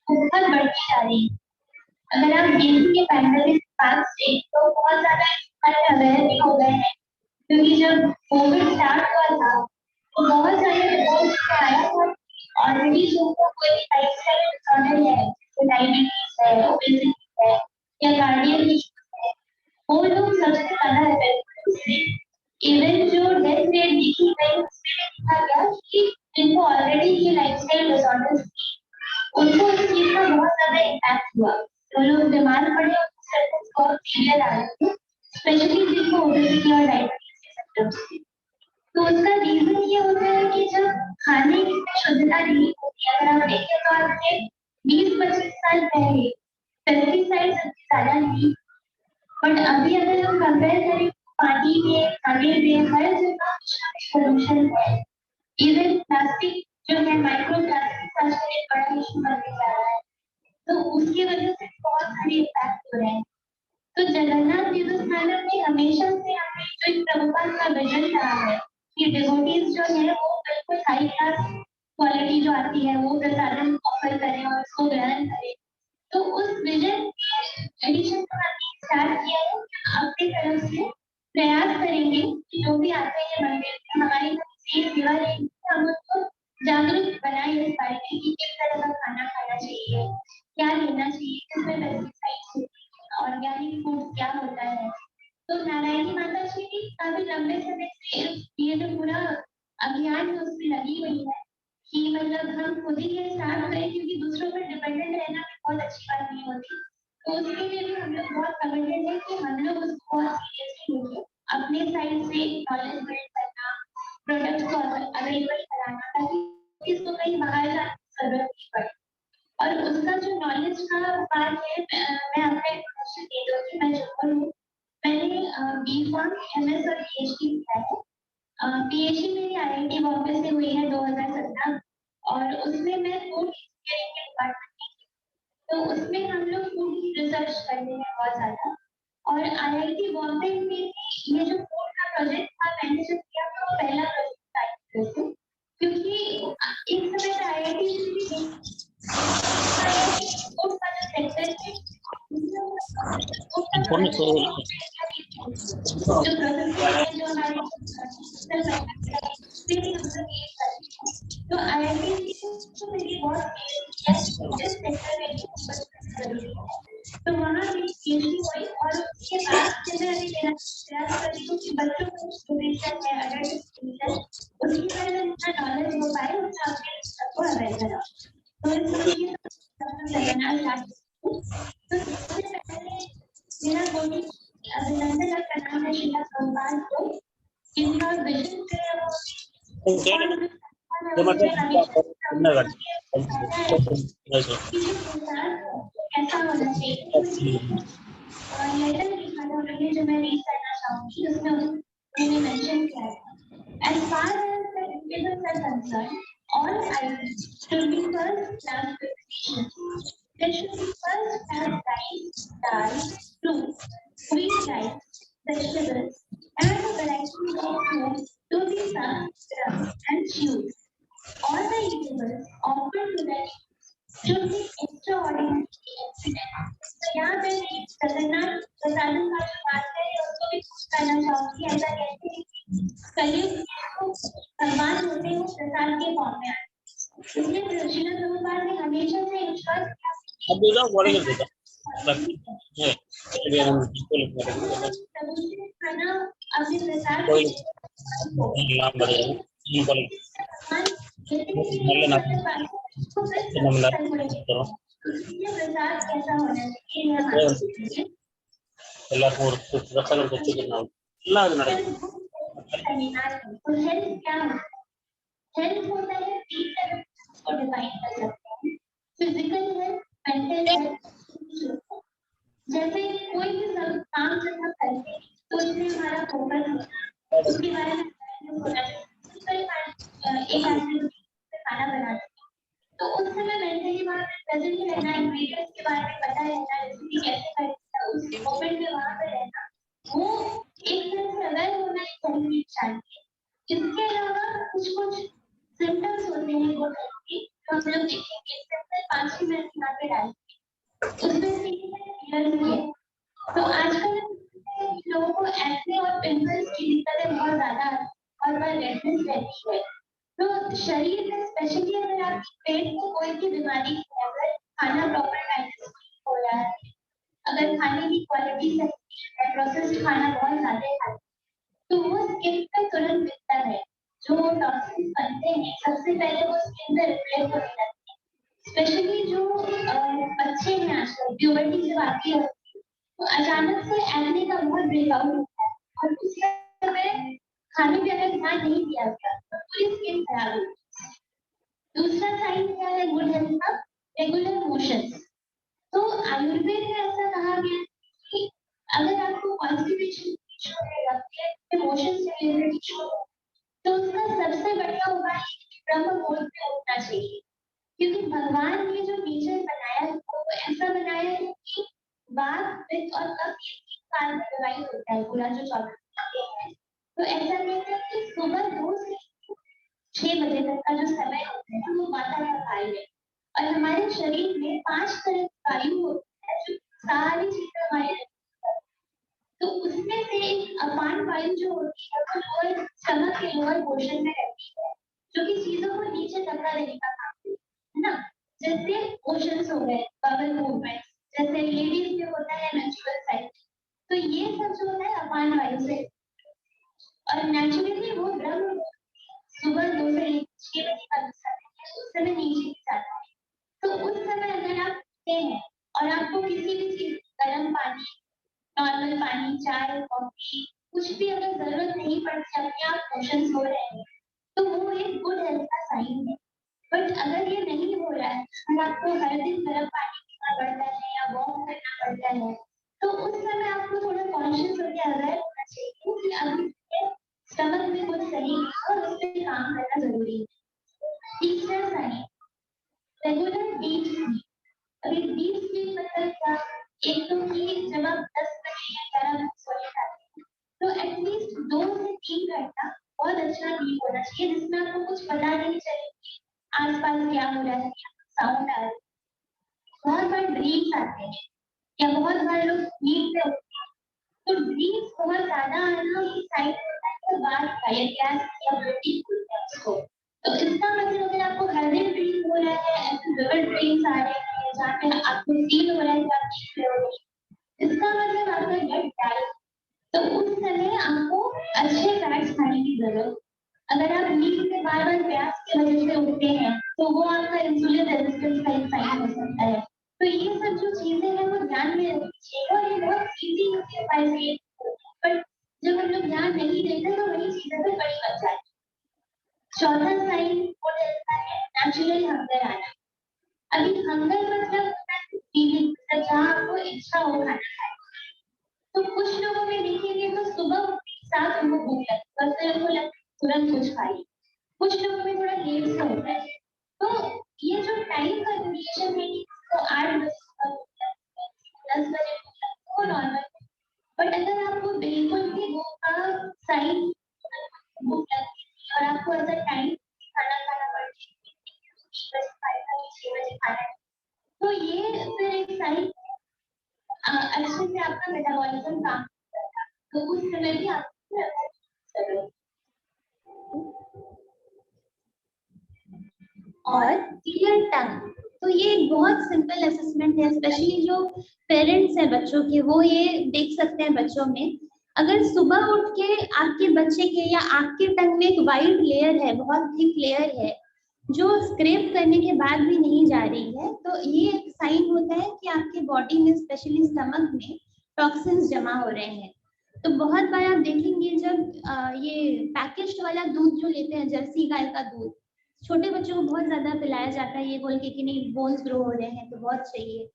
वो बहुत बढ़ती जा रही है। अगर आप देखेंगे पैंडेमिक बाद से तो बहुत ज्यादा इस बारे में अवेयर भी हो गए हैं, क्योंकि जब कोविड स्टार्ट हुआ था तो बहुत सारे रिपोर्ट्स में आया था ऑलरेडी जिनको कोई लाइफस्टाइल डिसऑर्डर है, जैसे डायबिटीज है, ओबेसिटी है या कार्डियक इश्यूज है, वो लोग सबसे ज्यादा अफेक्ट हुए। इवन जो डेथ रेट देखी गई उसमें देखा गया कि जिनको ऑलरेडी ये लाइफस्टाइल डिसऑर्डर्स थी उनको इस चीज का बहुत ज्यादा इम्पैक्ट हुआ। तो लोग बीमार पड़े और सिम्टम्स बहुत सीवियर आ रहे थे, स्पेशली जिनको ओबेसिटी और डायबिटीज के सिम्टम्स थे। तो उसका रीजन ये होता है कि जब खाने की शुद्धता नहीं होती है, अगर आप देखें तो आज से 20-25 साल पहले पेस्टिसाइड्स इतने ज्यादा नहीं, बट अभी अगर हम कंपेयर करें पानी में, खाने में, हर जगह कुछ ना कुछ पोल्यूशन है। इवन प्लास्टिक जो है, माइक्रो प्लास्टिक आजकल एक बड़ा इशू बनने जा रहा है, तो उसकी वजह से बहुत सारे इम्पैक्ट हो रहे हैं। तो जगन्नाथ देवस्थानम में हमेशा से हमें जो एक प्रभुपाद का विजन रहा है कि डिवोटीज जो है वो बिल्कुल हाई क्लास क्वालिटी जो आती है वो प्रसादम ऑफर करें और उसको ग्रहण करें। तो उस विजन के एडिशन को हमने स्टार्ट किया है, अपनी तरफ से प्रयास करेंगे कि जो भी आते हैं मंदिर में हमारी सेवा रहेगी, हम उनको जागरूक बनाए इस बारे में कि किस तरह का खाना खाना चाहिए, क्या लेना चाहिए, किसमें पेस्टिसाइड्स ऑर्गेनिक फूड क्या होता है। तो नारायणी माता जी भी काफी लंबे समय से ये जो पूरा अभियान है उसमें लगी हुई है कि मतलब हम खुद ही ये स्टार्ट करें, क्योंकि दूसरों पर डिपेंडेंट रहना भी बहुत अच्छी बात नहीं होती। तो उसके लिए भी हम लोग बहुत कमिटेड है कि हम लोग उसको बहुत सीरियसली लेंगे, अपने साइड से नॉलेज बिल्ड करना, प्रोडक्ट्स को अवेलेबल कराना, ताकि इसको कहीं बाहर जाने की जरूरत नहीं पड़े। और उसका जो नॉलेज का पार्ट है, मैं अपना इंट्रोडक्शन दे दूँ कि मैं जॉन हूँ। मैंने बी.कॉम, एमएस और पीएचडी किया है। पीएचडी मेरी आईआईटी बॉम्बे से हुई है 2017, और उसमें मैं फूड इंजीनियरिंग के डिपार्टमेंट में थी। तो उसमें हम लोग फूड की रिसर्च करते हैं बहुत ज्यादा। और आईआईटी बॉम्बे में भी ये जो फूड का प्रोजेक्ट था मैंने जब किया था वो पहला प्रोजेक्ट था इस तरह से, क्योंकि एक समय पे आईआईटी फूड का जो सेक्टर है जो प्रोसेसिंग है, जो हमारी तो आईआईटी को मेरी बहुत इस सेक्टर में फोकस करना जरूरी है। तो वहाँ मेरी पीएचडी हुई और उसके बाद से मैं अभी मेरा प्रयास कर रही हूँ कि बच्चों को न्यूट्रिशन है, अडल्ट न्यूट्रिशन, उसके बारे में जितना नॉलेज हो पाए उतना अपने सबको अवेयर करा। तो इसलिए लगाना चाहती हूँ। तो सबसे पहले मेरा गोली अभिनंदन का नाम है शीला सोमवार को, जिनका विजन है वो कैसा होना चाहिए और लेटर लिखा था उन्होंने, जो मैं रीड करना चाहूंगी। उसमें उन्होंने मेंशन किया है, as far as the individuals are concerned, all items should be first class presentations. They should be first class rice, dal, fruits, wheat rice, vegetables, and a variety of food to be served, rubbed and chewed. All the eatables offered to the should be extraordinary excellent. तो यहाँ पे मैं जगन्नाथ प्रसादम का जो बात है उसको भी पूछ करना चाहूंगी। ऐसा कहते हैं कि कलयुग में भगवान होते हैं वो प्रसाद के फॉर्म में आते हैं, इसलिए श्रील प्रभुपाद ने हमेशा से विश्वास किया खाना अपने प्रसाद प्रसाद कैसा होना चाहिए எல்லாருக்கும் ஒரு ரசகம் வச்சுக்கணும் எல்லாம் அது நடக்கும் तो हेल्थ क्या होता है? हेल्थ होता है तीन तरह को डिफाइन कर सकते हैं, फिजिकल हेल्थ, मेंटल हेल्थ। जैसे कोई भी काम जब हम करते हैं तो उसमें हमारा फोकस होना, उसके बारे में होना चाहिए। एक आदमी खाना बनाते हैं तो उस समय मेंटली वहाँ पे प्रेजेंट रहना, इंग्रेडिएंट्स के बारे में पता रहना, रेसिपी कैसे करना, उस मोमेंट में वहाँ पे रहना, वो एक तरह से अवेयर होना एक जरूरी चाहिए। इसके अलावा कुछ सिम्टम्स होते हैं वो हेल्थ के तो हम लोग देखेंगे सिंपल 5 मिनट यहाँ पे डालेंगे, उसमें से ये है। तो आजकल लोगों को एक्ने और पिंपल्स की दिक्कतें बहुत ज्यादा और वह रेडनेस रहती है। तो शरीर में स्पेशली अगर आपके पेट में कोई भी बीमारी है, अगर खाना प्रॉपर टाइम से हो रहा है, अगर खाने की क्वालिटी सही है, प्रोसेस्ड खाना बहुत ज्यादा है, तो वो स्किन पे तुरंत दिखता है। जो टॉक्सिन्स बनते हैं सबसे पहले वो स्किन पे रिफ्लेक्ट होने लगते हैं। स्पेशली जो बच्चे हैं आजकल प्यूबर्टी जब आती है तो अचानक से एक्ने का बहुत ब्रेकआउट होता है और उस समय खाने पे अगर ध्यान नहीं दिया गया तो पूरी स्किन खराब होती है। दूसरा साइन क्या है गुड हेल्थ का? Regular motions. तो आयुर्वेद में ऐसा कहा गया है कि अगर आपको कॉन्स्टिपेशन इशू है या फिर मोशन से रिलेटेड इशू है तो उसका सबसे बढ़िया उपाय है कि ब्रह्म मुहूर्त में उठना चाहिए, क्योंकि भगवान ने जो नेचर बनाया है वो ऐसा बनाया है कि वात पित्त और कफ ये 3 काल में डिवाइड होता है पूरा जो 24 घंटे है। तो ऐसा कहते हैं कि सुबह 2 से 6 बजे तक का जो समय होता है वो माता का काल है और हमारे शरीर में 5 तरह की वायु होती है जो सारी चीजें हमारे तो उसमें से एक अपान वायु जो होती है वो लोअर स्टमक के लोअर पोर्शन में रहती है, जो कि चीजों को नीचे धक्का देने का काम करती है ना। जैसे मोशंस हो गए, बबल मूवमेंट, जैसे लेडीज में होता है मेंस्ट्रुअल साइकिल, तो ये सब जो होता है अपान वायु से और नेचुरली वो ब्रह्म सुबह 2 से 6 बजे का समय है, उस समय नीचे जाता है। तो उस समय अगर आप उठते हैं और आपको किसी भी चीज गर्म पानी, नॉर्मल पानी, चाय, कॉफी कुछ भी अगर जरूरत नहीं पड़ती, अपने आप मोशंस हो रहे हैं तो वो एक गुड हेल्थ का साइन है। बट अगर ये नहीं हो रहा है और आपको हर दिन गर्म पानी पीना पड़ता है या वॉक करना पड़ता है तो उस समय आपको थोड़ा कॉन्शियस होकर अवेयर होना चाहिए कि अभी स्टमक में कुछ सही नहीं है और उस पर काम करना जरूरी है। तीसरा साइन रेगुलर डीप स्लीप। अभी डीप स्लीप मतलब क्या? एक तो कि जब आप 10 बजे या 11 बजे सोने जाते हैं तो एटलीस्ट 2 से 3 घंटा बहुत अच्छा नींद होना चाहिए जिसमें आपको कुछ पता नहीं चले कि आसपास क्या हो रहा है, साउंड आ रहा है। बहुत बार ड्रीम्स आते हैं या बहुत बार लोग नींद से उठते हैं तो ड्रीम्स बहुत ज्यादा आना ये साइन होता है कि बात का या गैस या ब्लडी खुलता है उसको। तो इसका मतलब अगर आपको हर दिन ड्रीम हो रहा है, ऐसे विविड ड्रीम्स आ रहे हैं जहाँ पे आपको फील हो रहा है कि आप चीख रहे हो, इसका मतलब आपका ब्लड डाल, तो उस समय आपको अच्छे फैट्स खाने की जरूरत है। अगर आप नींद से बार बार प्यास की वजह से उठते हैं तो वो आपका इंसुलिन रेजिस्टेंस का एक साइन हो सकता है। तो ये सब जो चीजें हैं वो ध्यान में रखिएगा और ये बहुत इजी उपाय से बट जब हम लोग ध्यान नहीं देते तो वही चीजें फिर बड़ी बच जाती है। चौथा साइन गुड हेल्थ का है नेचुरल हंगर आना। अभी हंगर मतलब फीलिंग, मतलब जहाँ आपको इच्छा हो खाना खाने, तो कुछ लोगों में देखेंगे तो सुबह उठने के साथ उनको भूख लगती है और फिर उनको लगता है तुरंत कुछ खाइए। कुछ लोगों में थोड़ा लेट से होता है। तो ये जो टाइम का ड्यूरेशन है तो 8 बजे सुबह भूख लगती है, 10 बजे भूख लगती है, वो नॉर्मल है। बट अगर आपको बिल्कुल भी भूख का साइन भूख लगती है और आपको ऐसा टाइम खाना खाना पड़ता है 6 बजे खाना है, तो ये फिर एक साइन अच्छे से आपका मेटाबॉलिज्म काम करता है, तो उस समय भी आपको जरूरत। और क्लियर टंग, तो ये एक बहुत सिंपल असेसमेंट है, स्पेशली जो पेरेंट्स हैं बच्चों के वो ये देख सकते हैं बच्चों में। अगर सुबह उठ के आपके बच्चे के या आपके टंग में एक वाइट लेयर है, बहुत थिक लेयर है जो स्क्रैप करने के बाद भी नहीं जा रही है, तो ये एक साइन होता है कि आपके बॉडी में स्पेशली स्टमक में टॉक्सिन्स जमा हो रहे हैं। तो बहुत बार आप देखेंगे जब ये पैकेज्ड वाला दूध जो लेते हैं, जर्सी गाय का दूध, छोटे बच्चों को बहुत ज्यादा पिलाया जाता है ये बोल के कि नहीं बोन्स ग्रो हो रहे हैं तो बहुत चाहिए।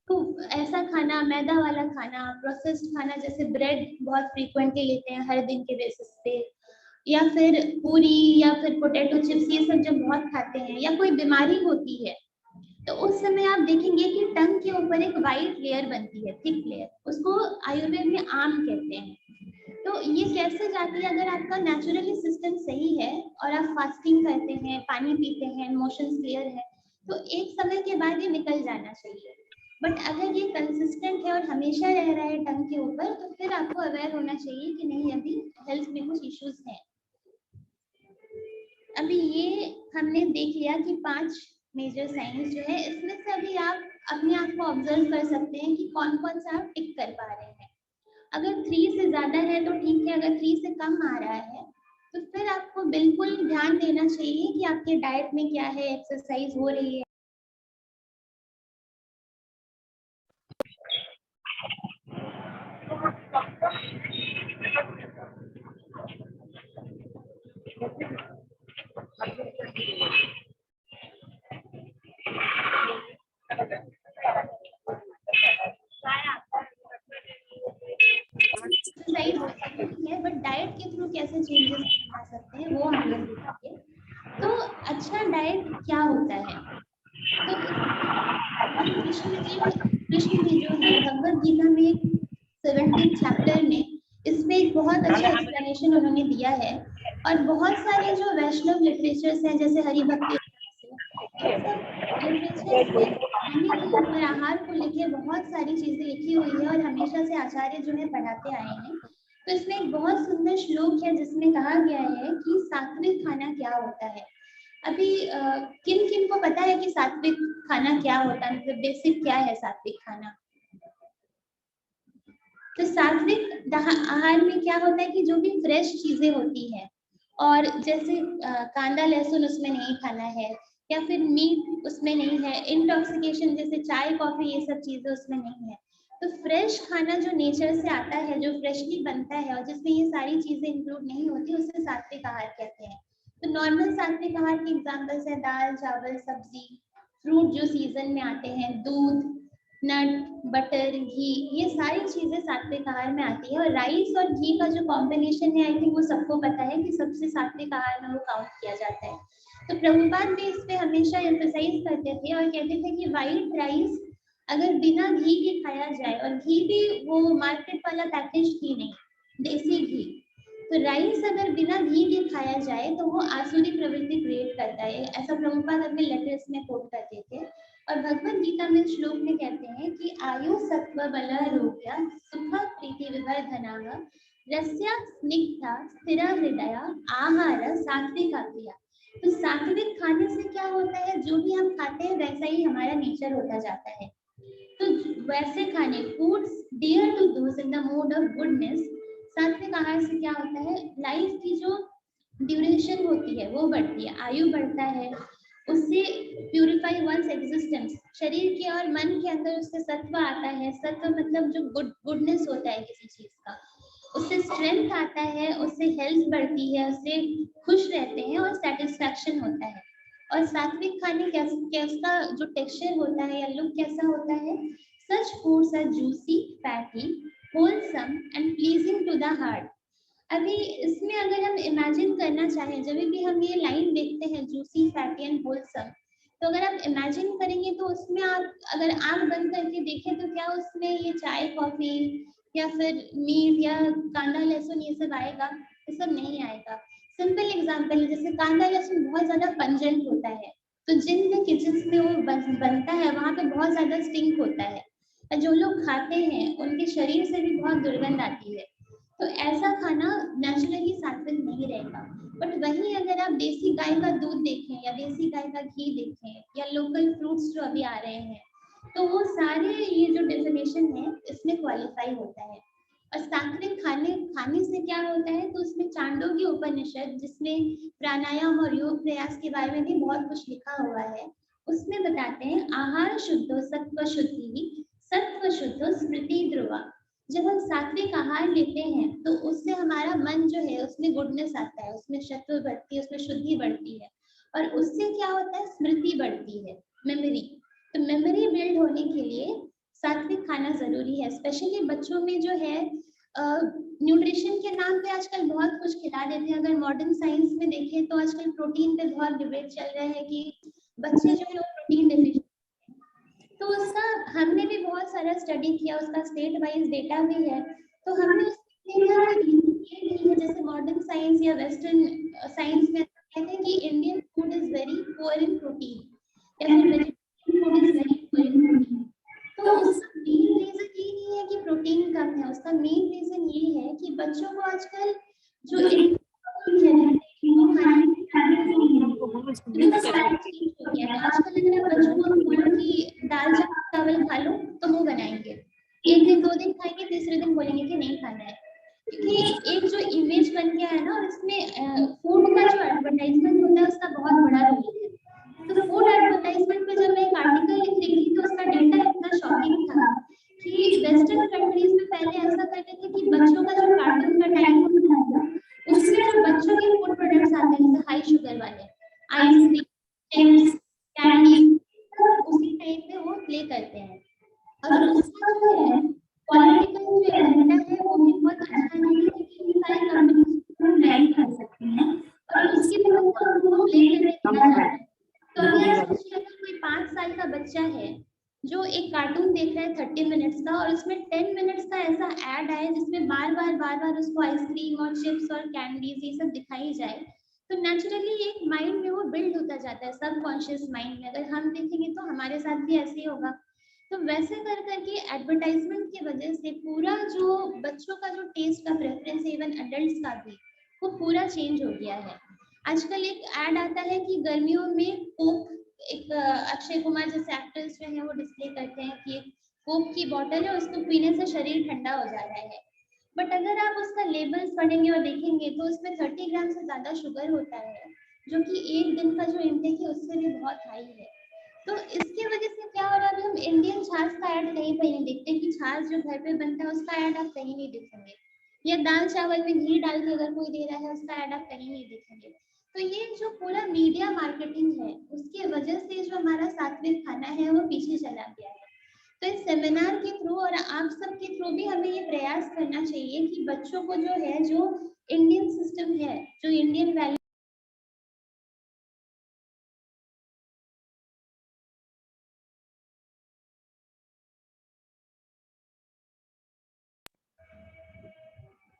तो ऐसा खाना, मैदा वाला खाना, प्रोसेस्ड खाना, जैसे ब्रेड बहुत फ्रीक्वेंटली लेते हैं हर दिन के बेसिस पे, या फिर पूरी या फिर पोटैटो चिप्स, ये सब जब बहुत खाते हैं या कोई बीमारी होती है तो उस समय आप देखेंगे कि टंग के ऊपर एक वाइट लेयर बनती है, थिक लेयर, उसको आयुर्वेद में आम कहते हैं। तो ये कैसे जाती है? अगर आपका नेचुरली सिस्टम सही है और आप फास्टिंग करते हैं, पानी पीते हैं, मोशंस क्लियर है, तो एक समय के बाद ये निकल जाना चाहिए। बट अगर ये कंसिस्टेंट है और हमेशा रह रहा है टंग के ऊपर, तो फिर आपको अवेयर होना चाहिए कि नहीं, अभी हेल्थ में कुछ इश्यूज हैं। अभी ये हमने देख लिया कि 5 मेजर साइंस जो है, इसमें से अभी आप अपने आप को ऑब्जर्व कर सकते हैं कि कौन कौन सा आप टिक कर पा रहे हैं। अगर 3 से ज्यादा है तो ठीक है, अगर 3 से कम आ रहा है तो फिर आपको बिल्कुल ध्यान देना चाहिए कि आपके डाइट में क्या है, एक्सरसाइज हो रही है। एक्सरसाइज जरूरी है, बट डाइट के थ्रू कैसे चेंजेस ला सकते हैं वो हम लोग देखेंगे। तो अच्छा डाइट क्या होता है? तो कृष्ण जी जो है भगवत गीता में 17 चैप्टर में इसमें एक बहुत अच्छा एक्सप्लेनेशन उन्होंने दिया है। और बहुत सारे जो वैष्णव लिटरेचर्स हैं, जैसे हरिभक्ति लिटरेचर्स में खाने के ऊपर, आहार को लेके बहुत सारी चीजें लिखी हुई है और हमेशा से आचार्य जो है पढ़ाते आए हैं। तो इसमें एक बहुत सुंदर श्लोक है जिसमें कहा गया है कि सात्विक खाना क्या होता है। अभी किन किन को पता है कि सात्विक खाना क्या होता है, मतलब बेसिक क्या है सात्विक खाना? तो सात्विक आहार में क्या होता है कि जो भी फ्रेश चीजें होती हैं, और जैसे कांदा लहसुन उसमें नहीं खाना है, या फिर मीट उसमें नहीं है, इंटॉक्सिकेशन जैसे चाय कॉफी ये सब चीजें उसमें नहीं है। तो फ्रेश खाना जो नेचर से आता है, जो फ्रेशली बनता है और जिसमें ये सारी चीजें इंक्लूड नहीं होती, उसे सात्विक आहार कहते हैं। तो नॉर्मल सात्विक आहार के एग्जांपल्स है दाल चावल सब्जी, फ्रूट जो सीजन में आते हैं, दूध, नट, बटर, घी, ये सारी चीजें सात्विक आहार में आती है। और राइस और घी का जो कॉम्बिनेशन है, आई थिंक वो सबको पता है कि सबसे सात्विक आहार में वो काउंट किया जाता है। तो प्रभुपाद भी इस पे हमेशा एम्फसाइज करते थे और कहते थे कि व्हाइट राइस अगर बिना घी के खाया जाए, और घी भी वो मार्केट वाला पैकेज घी नहीं, देसी घी, तो राइस अगर बिना घी के खाया जाए तो वो आसुरी प्रवृत्ति क्रिएट करता है, ऐसा प्रभुपाद अपने लेटर्स में कोट करते थे। और भगवत गीता में श्लोक में कहते हैं कि आयु सत्व बल आरोग्य सुख प्रीति विवर्धनाः रस्या स्निग्धा स्थिर हृदय आहार सात्विक क्रिया। तो सात्विक खाने से क्या होता है, जो भी हम खाते हैं वैसा ही हमारा नेचर होता जाता है। तो वैसे खाने, foods dear to those in the mood of goodness. सात्विक आहार से क्या होता है, लाइफ की जो ड्यूरेशन होती है वो बढ़ती है, आयु बढ़ता है, उससे प्यूरिफाई वंस एग्जिस्टेंस, शरीर के और मन के अंदर उससे सत्व आता है। सत्व मतलब जो गुडनेस होता है किसी चीज का, उससे स्ट्रेंथ आता है, उससे हेल्थ बढ़ती है, उससे खुश रहते हैं और सेटिस्फैक्शन होता है। और सात्विक खाने कैसा जो टेक्सचर होता है या लुक कैसा होता है, such foods are juicy, fatty, wholesome and pleasing to the heart. अभी इसमें अगर हम इमेजिन करना चाहें, जब भी हम ये लाइन देखते हैं जूसी, फैटी एंड होलसम, तो अगर आप इमेजिन करेंगे तो उसमें आप अगर आंख बंद करके देखें तो क्या उसमें ये चाय कॉफी या फिर मीट या कांदा लहसुन ये सब आएगा? ये सब नहीं आएगा। सिंपल एग्जांपल है, जैसे कांदा लहसुन बहुत ज्यादा पंजेंट होता है, तो जिन भी किचन में वो बनता है वहां पे बहुत ज्यादा स्टिंक होता है, और जो लोग खाते हैं उनके शरीर से भी बहुत दुर्गंध आती है। तो ऐसा खाना नेचुरली सात्विक नहीं रहेगा। बट वहीं अगर आप देसी गाय का दूध देखें या देसी गाय का घी देखें या लोकल फ्रूट्स जो अभी आ रहे हैं, तो वो सारे ये जो डेफिनेशन है इसमें क्वालिफाई होता है। और सात्विक खाने से क्या होता है, तो उसमें चांदोग्य उपनिषद, जिसमें प्राणायाम और योग प्रयास के बारे में भी बहुत कुछ लिखा हुआ है, उसमें बताते हैं आहार शुद्धो सत्व शुद्धि सत्व शुद्धो स्मृति ध्रुवा। जब हम सात्विक आहार लेते हैं तो उससे हमारा मन जो है उसमें गुडनेस आता है, उसमें सत्व बढ़ती है, उसमें शुद्धि बढ़ती है, और उससे क्या होता है, स्मृति बढ़ती है, मेमोरी। तो मेमोरी बिल्ड होने के लिए सात्विक खाना जरूरी है। स्पेशली बच्चों में जो है न्यूट्रिशन के नाम पे आजकल बहुत कुछ खिला देते हैं। अगर मॉडर्न साइंस में देखें तो आजकल प्रोटीन पे बहुत डिबेट चल रहा है कि बच्चे जो है वो प्रोटीन डेफिशिएंट, तो उसका हमने भी बहुत सारा स्टडी किया, उसका स्टेट वाइज डेटा भी है। तो हमने उसमें देखा कि ये नहीं है जैसे मॉडर्न साइंस या वेस्टर्न साइंस में कहते हैं कि Indian food is very poor in protein, या फिर बच्चों को आजकल जो वो खाने की आदत नहीं है, तो सारा चेंज हो गया है। तो आजकल अगर आप बच्चों को बोलो कि दाल चावल खा लो तो वो बनाएंगे, एक दिन 2 दिन खाएंगे, तीसरे दिन बोलेंगे कि नहीं खाना है, क्योंकि एक जो इमेज बन गया है ना, और इसमें फूड का जो एडवर्टाइजमेंट होता है उसका बहुत बड़ा रोल है। तो फूड एडवर्टाइजमेंट पे जब मैं एक आर्टिकल लिख रही थी तो उसका डेटा इतना शॉकिंग था कि वेस्टर्न कंट्रीज में पहले ऐसा करते थे कि बच्चों का जो कार्टून का टाइम होता है उसमें जो बच्चों के फूड प्रोडक्ट्स आते हैं जैसे हाई शुगर वाले आइसक्रीम, चिप्स, कैंडी, उसी टाइप पे वो प्ले करते हैं। और उसका जो है पॉलिटिकल जो एजेंडा है वो भी बहुत अच्छा नहीं है, क्योंकि ये सारी कंपनीज राइट कर सकती हैं और उसकी वजह से उनको प्ले करने दिया जाता है। तो अभी आप सोचिए, अगर कोई 5 साल का बच्चा है जो एक कार्टून देख रहा है 30 मिनट्स का, और उसमें 10 मिनट्स का ऐसा एड आए जिसमें बार बार उसको आइसक्रीम और चिप्स और कैंडीज ये सब दिखाई जाए, तो नेचुरली एक माइंड में वो बिल्ड होता जाता है, सबकॉन्शियस माइंड में। अगर हम देखेंगे तो हमारे साथ भी ऐसे ही होगा। तो वैसे कर करके एडवर्टाइजमेंट की वजह से पूरा जो बच्चों का जो टेस्ट का प्रेफरेंस है, इवन अडल्ट्स का भी, वो पूरा चेंज हो गया है। आजकल एक एड आता है कि गर्मियों में कोक, एक अक्षय कुमार जैसे एक्टर्स जो हैं वो डिस्प्ले करते हैं कि एक कोक की बोतल है, उसको पीने से शरीर ठंडा हो जा रहा है। बट अगर आप उसका लेबल्स पढ़ेंगे और देखेंगे तो उसमें 30 ग्राम से ज्यादा शुगर होता है, जो कि एक दिन का जो इंटेक है उससे भी बहुत हाई है। तो इसकी वजह से क्या हो रहा है, हम इंडियन छाछ का ऐड कहीं पर नहीं देखते कि छाछ जो घर पे बनता है उसका ऐड आप कहीं नहीं देखेंगे, या दाल चावल में घी डाल के अगर कोई दे रहा है उसका ऐड आप कहीं नहीं देखेंगे। तो ये जो पूरा मीडिया मार्केटिंग है उसकी वजह से जो हमारा सात्विक खाना है वो पीछे चला गया है। तो इस सेमिनार के थ्रू और आप सब के थ्रू भी हमें ये प्रयास करना चाहिए कि बच्चों को जो है, जो इंडियन सिस्टम है, जो इंडियन वैल्यू,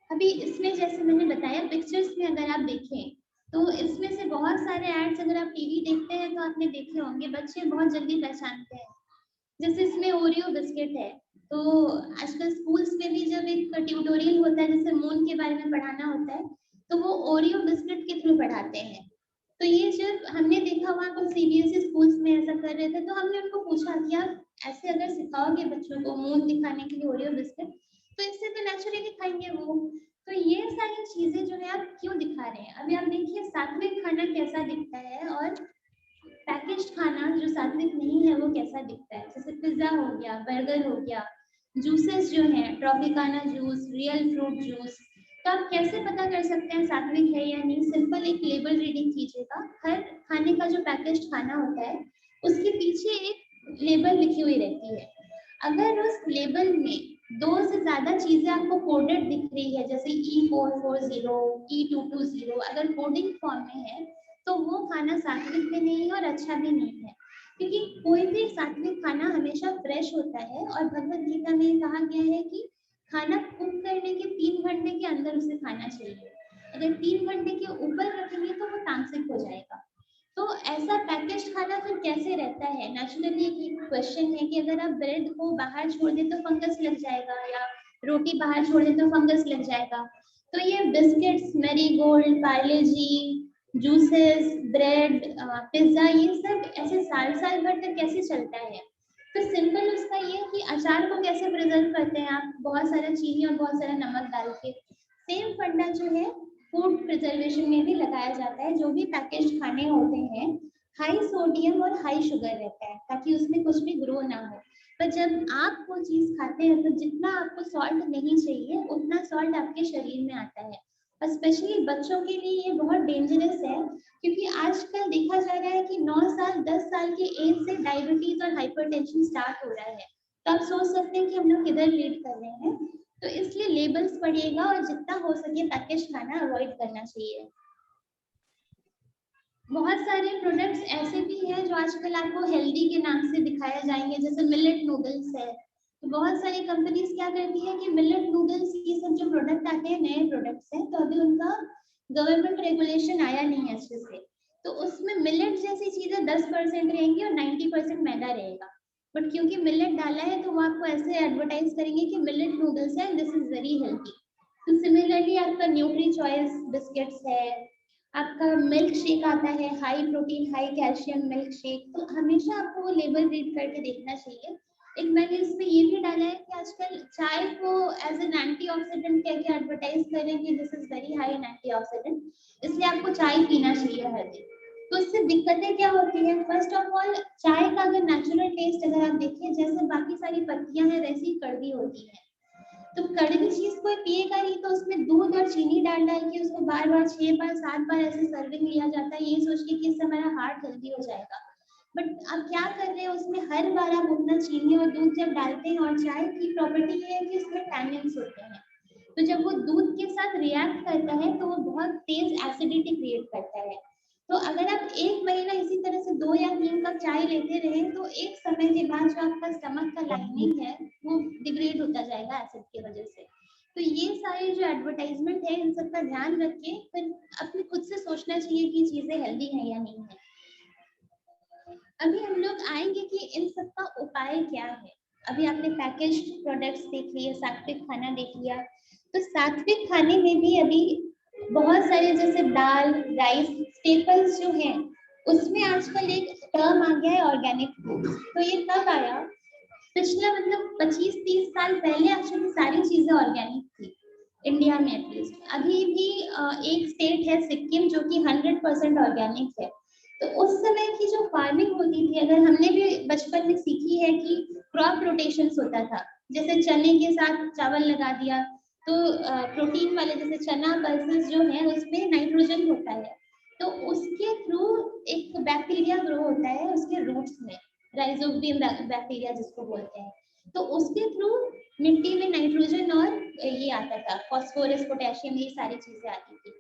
अभी इसमें जैसे मैंने बताया पिक्चर्स में अगर आप देखें तो इसमें से बहुत सारे एड्स अगर आप टीवी देखते हैं तो आपने देखे होंगे, बच्चे बहुत जल्दी पहचानते हैं। जैसे इसमें ओरियो बिस्किट है, तो आजकल स्कूल्स में भी जब एक ट्यूटोरियल होता है जैसे मून के बारे में पढ़ाना होता है तो वो ओरियो बिस्किट के थ्रू पढ़ाते हैं। तो ये जब हमने देखा वहाँ पर सीबीएसई स्कूल्स में ऐसा कर रहे थे तो हमने उनको पूछा कि आप ऐसे अगर सिखाओगे बच्चों को मून दिखाने के लिए ओरियो बिस्किट, तो इससे तो नेचुरली खाएंगे वो। तो ये सारी चीजें जो है आप क्यों दिखा रहे हैं? अभी आप देखिए सात्विक खाना कैसा दिखता है और पैकेज्ड खाना जो सात्विक नहीं है वो कैसा दिखता है। जैसे पिज्जा हो गया, बर्गर हो गया, जूसेस जो हैं Tropicana juice, real fruit juice, तो आप कैसे पता कर सकते हैं सात्विक है या नहीं? सिंपल एक लेबल रीडिंग कीजिएगा। हर खाने का जो पैकेज्ड खाना होता है उसके पीछे एक लेबल लिखी हुई रहती है। अगर उस लेबल में 2 से ज्यादा चीजें आपको कोडेड दिख रही है, जैसे E440, E220, अगर कोडिंग फॉर्म में है तो वो खाना सात्विक भी नहीं है और अच्छा भी नहीं है, क्योंकि कोई भी सात्विक खाना हमेशा फ्रेश होता है। और भगवत गीता में कहा गया है कि खाना कुक करने के 3 घंटे के अंदर उसे खाना चाहिए। अगर 3 घंटे के ऊपर रखेंगे तो वो तामसिक हो जाएगा। तो ऐसा पैकेज खाना फिर कैसे रहता है? नेचुरली एक क्वेश्चन है कि अगर आप ब्रेड को बाहर छोड़ दें तो फंगस लग जाएगा, या रोटी बाहर छोड़ दें तो फंगस लग जाएगा। तो ये बिस्किट्स, मैरीगोल्ड, पार्ले जी, जूसेस, ब्रेड, पिज्जा, ये सब ऐसे साल साल भर तक कैसे चलता है? तो सिंपल उसका ये है कि अचार को कैसे प्रिजर्व करते हैं आप, बहुत सारा चीनी और बहुत सारा नमक डाल के। सेम फंडा जो है फूड प्रिजर्वेशन में भी लगाया जाता है। जो भी पैकेज खाने होते हैं हाई सोडियम और हाई शुगर रहता है ताकि उसमें कुछ भी ग्रो ना हो। पर जब आप वो चीज खाते हैं तो जितना आपको सॉल्ट नहीं चाहिए उतना सॉल्ट आपके शरीर में आता है। और स्पेशली बच्चों के लिए ये बहुत डेंजरस है, क्योंकि आजकल देखा जा रहा है कि 9 साल 10 साल की एज से डायबिटीज और हाइपरटेंशन स्टार्ट हो रहा है। तो आप सोच सकते हैं कि हम लोग किधर लीड कर रहे हैं। तो इसलिए लेबल्स पढ़िएगा और जितना हो सके पैकेज खाना अवॉइड करना चाहिए। बहुत सारे प्रोडक्ट्स ऐसे भी हैं जो आजकल आपको हेल्दी के नाम से दिखाए जाएंगे, जैसे मिलेट नूडल्स है। तो बहुत सारी कंपनीज क्या करती है कि मिलेट नूडल्स, ये सब जो प्रोडक्ट आते हैं नए प्रोडक्ट्स हैं, तो अभी उनका गवर्नमेंट रेगुलेशन आया नहीं है अच्छे से, तो उसमें मिलेट जैसी चीजें 10% रहेंगी और 90% मैदा रहेगा। बट क्योंकि मिलेट डाला है तो वो आपको ऐसे एडवर्टाइज करेंगे कि मिलेट नूडल्स है, दिस इज वेरी हेल्दी। तो सिमिलरली आपका न्यूट्री चॉइस बिस्किट्स है, आपका मिल्क शेक आता है, high protein high calcium milk shake, तो हमेशा आपको वो लेबल रीड करके देखना चाहिए। एक मैंने इसमें ये भी डाला है कि आजकल चाय को एज एन एंटीऑक्सीडेंट कह के एडवर्टाइज करें कि this is very high in antioxidant, इसलिए आपको चाय पीना चाहिए हर दिन। तो इससे दिक्कतें क्या होती है, फर्स्ट ऑफ ऑल चाय का अगर नेचुरल टेस्ट अगर आप देखिए जैसे बाकी सारी पत्तियां हैं वैसी ही कड़वी होती है, तो कड़वी चीज कोई पिएगा ही, तो उसमें दूध और चीनी डाल डाल के उसको बार बार 6 बार 7 बार ऐसे सर्विंग लिया जाता है, ये सोच के कि इससे हमारा हार्ट हेल्दी हो जाएगा। बट अब क्या कर रहे हैं, उसमें हर बार आप उतना चीनी और दूध जब डालते हैं, और चाय की प्रॉपर्टी ये है कि इसमें टैनिन्स होते हैं, तो जब वो दूध के साथ रिएक्ट करता है तो वो बहुत तेज एसिडिटी क्रिएट करता है। तो अगर आप 1 महीना इसी तरह से 2 या 3 कप चाय लेते रहे तो एक समय के बाद जो आपका स्टमक का लाइनिंग है वो डिग्रेड होता जाएगा एसिड की वजह से। तो ये सारे जो एडवर्टाइजमेंट है इन सब का ध्यान रख के फिर अपने खुद से सोचना चाहिए कि चीजें हेल्दी है या नहीं है। अभी हम लोग आएंगे कि इन सब का उपाय क्या है। अभी आपने पैकेज्ड प्रोडक्ट्स देख लिए, सात्विक खाना देख लिया, तो सात्विक खाने में भी अभी बहुत सारे जैसे दाल राइस स्टेपल्स जो हैं उसमें आजकल एक टर्म आ गया है ऑर्गेनिक फूड। तो ये कब आया, पिछला मतलब 25-30 साल पहले एक्चुअली सारी चीजें ऑर्गेनिक थी इंडिया में एटलीस्ट। अभी भी एक स्टेट है सिक्किम जो कि 100% ऑर्गेनिक है। तो उस समय की जो फार्मिंग होती थी, अगर हमने भी बचपन में सीखी है कि क्रॉप रोटेशंस होता था, जैसे चने के साथ चावल लगा दिया, तो प्रोटीन वाले जैसे चना पल्सेस जो है उसमें नाइट्रोजन होता है, तो उसके थ्रू एक बैक्टीरिया ग्रो होता है उसके रूट्स में, राइजोबियम बैक्टीरिया जिसको बोलते हैं, तो उसके थ्रू मिट्टी में नाइट्रोजन और ये आता था फास्फोरस पोटेशियम, ये सारी चीजें आती थी।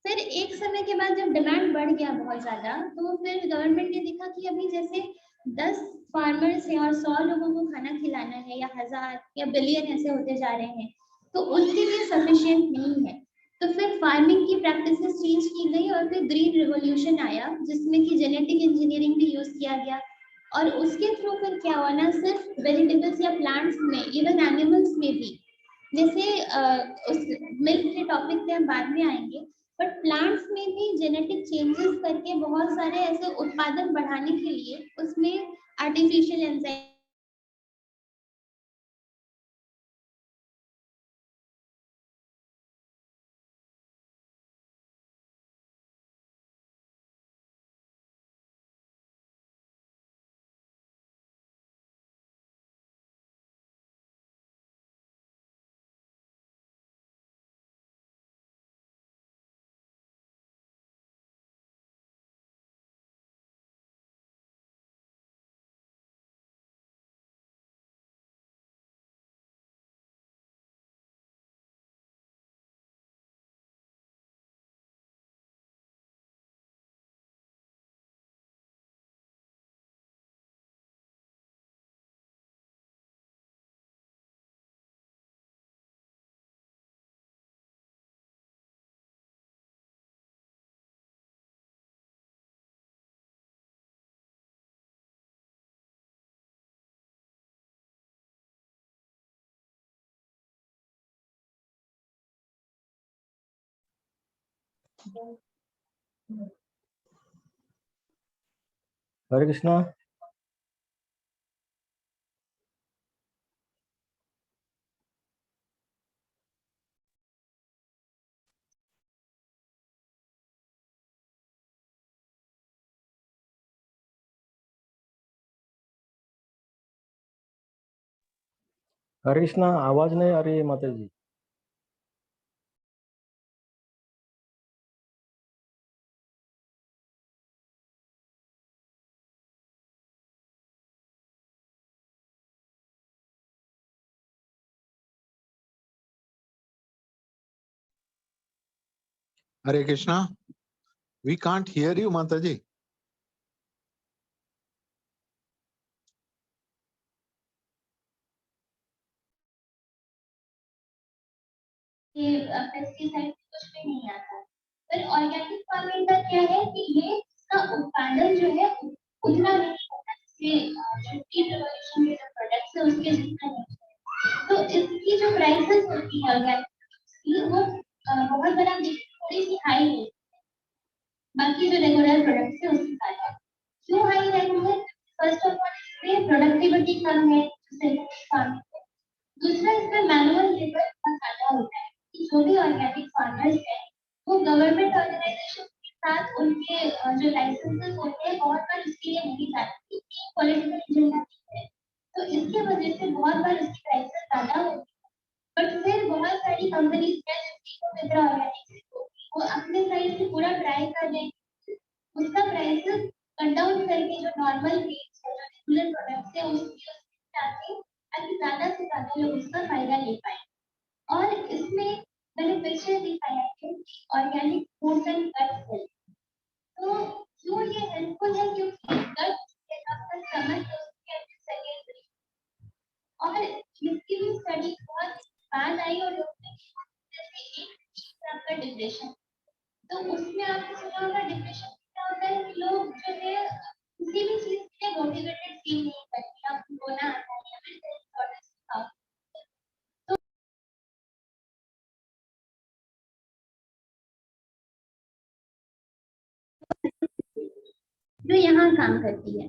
फिर एक समय के बाद जब डिमांड बढ़ गया बहुत ज्यादा, तो फिर गवर्नमेंट ने देखा कि अभी जैसे 10 फार्मर्स हैं और 100 लोगों को खाना खिलाना है, या 1000 या बिलियन ऐसे होते जा रहे हैं, तो उनके लिए सफिशिएंट नहीं है। तो फिर फार्मिंग की प्रैक्टिसेस चेंज की गई और फिर ग्रीन रिवॉल्यूशन आया जिसमें कि जेनेटिक इंजीनियरिंग भी यूज किया गया, और उसके थ्रू फिर क्या हुआ ना, सिर्फ वेजिटेबल्स या प्लांट्स में, इवन एनिमल्स में भी, जैसे उस मिल्क के टॉपिक पे हम बाद में आएंगे, बट प्लांट्स में भी जेनेटिक चेंजेस करके बहुत सारे ऐसे उत्पादन बढ़ाने के लिए उसमें आर्टिफिशियल एंजाइम हरे कृष्णा। हरे कृष्णा, आवाज नहीं आ रही है माता जी। Hare Krishna, we can't hear you, Mataji. Pesticide कुछ भी नहीं आता। फिर ऑर्गेनिक फार्मिंग का क्या है कि ये इसका उत्पादन जो है उतना नहीं होता जैसे जो ग्रीन रिवॉल्यूशन के जो प्रोडक्ट्स है उसके जितना नहीं है। तो इसकी जो प्राइसेस होती है ऑर्गेनिक वो बहुत बड़ा थोड़ी सी हाई है बाकी जो रेगुलर प्रोडक्ट्स है उससे ज्यादा। क्यों हाई रहेंगे? फर्स्ट ऑफ ऑल इसमें प्रोडक्टिविटी कम है जिससे काम है। दूसरा इसमें मैनुअल लेबर बहुत ज्यादा होता है कि जो भी ऑर्गेनिक फार्मर्स है वो गवर्नमेंट ऑर्गेनाइजेशन के साथ उनके जो लाइसेंसेस होते हैं बहुत बार उसके लिए नहीं जाते क्योंकि पॉलिटिकल एजेंडा है। तो इसके वजह से बहुत बार उसकी प्राइसेस ज्यादा होती है। बट फिर बहुत सारी कंपनीज है जैसे मित्रा ऑर्गेनिक्स वो अपने साइड से पूरा ट्राई कर रहे हैं उसका प्राइसेस कट डाउन करके जो नॉर्मल रेट्स है जो रेगुलर प्रोडक्ट्स है उसकी ताकि ज्यादा से ज्यादा लोग उसका फायदा ले पाए। और इसमें मैंने पिक्चर दिखाया है कि organic foods and guts health. तो क्यों ये हेल्पफुल है? क्योंकि गट्स के आपका स्टमक उसके सेकेंडरी और इसकी भी स्टडी बहुत बाद आई और लोगों ने जैसे एक चीज आपका डिप्रेशन। तो उसमें आपने सुना होगा डिप्रेशन क्या होता है कि लोग जो है किसी भी चीज के लिए मोटिवेटेड फील नहीं करते अब रोना आता है या फिर सेल्फ डिसऑर्डर्स का। जो यहाँ काम करती है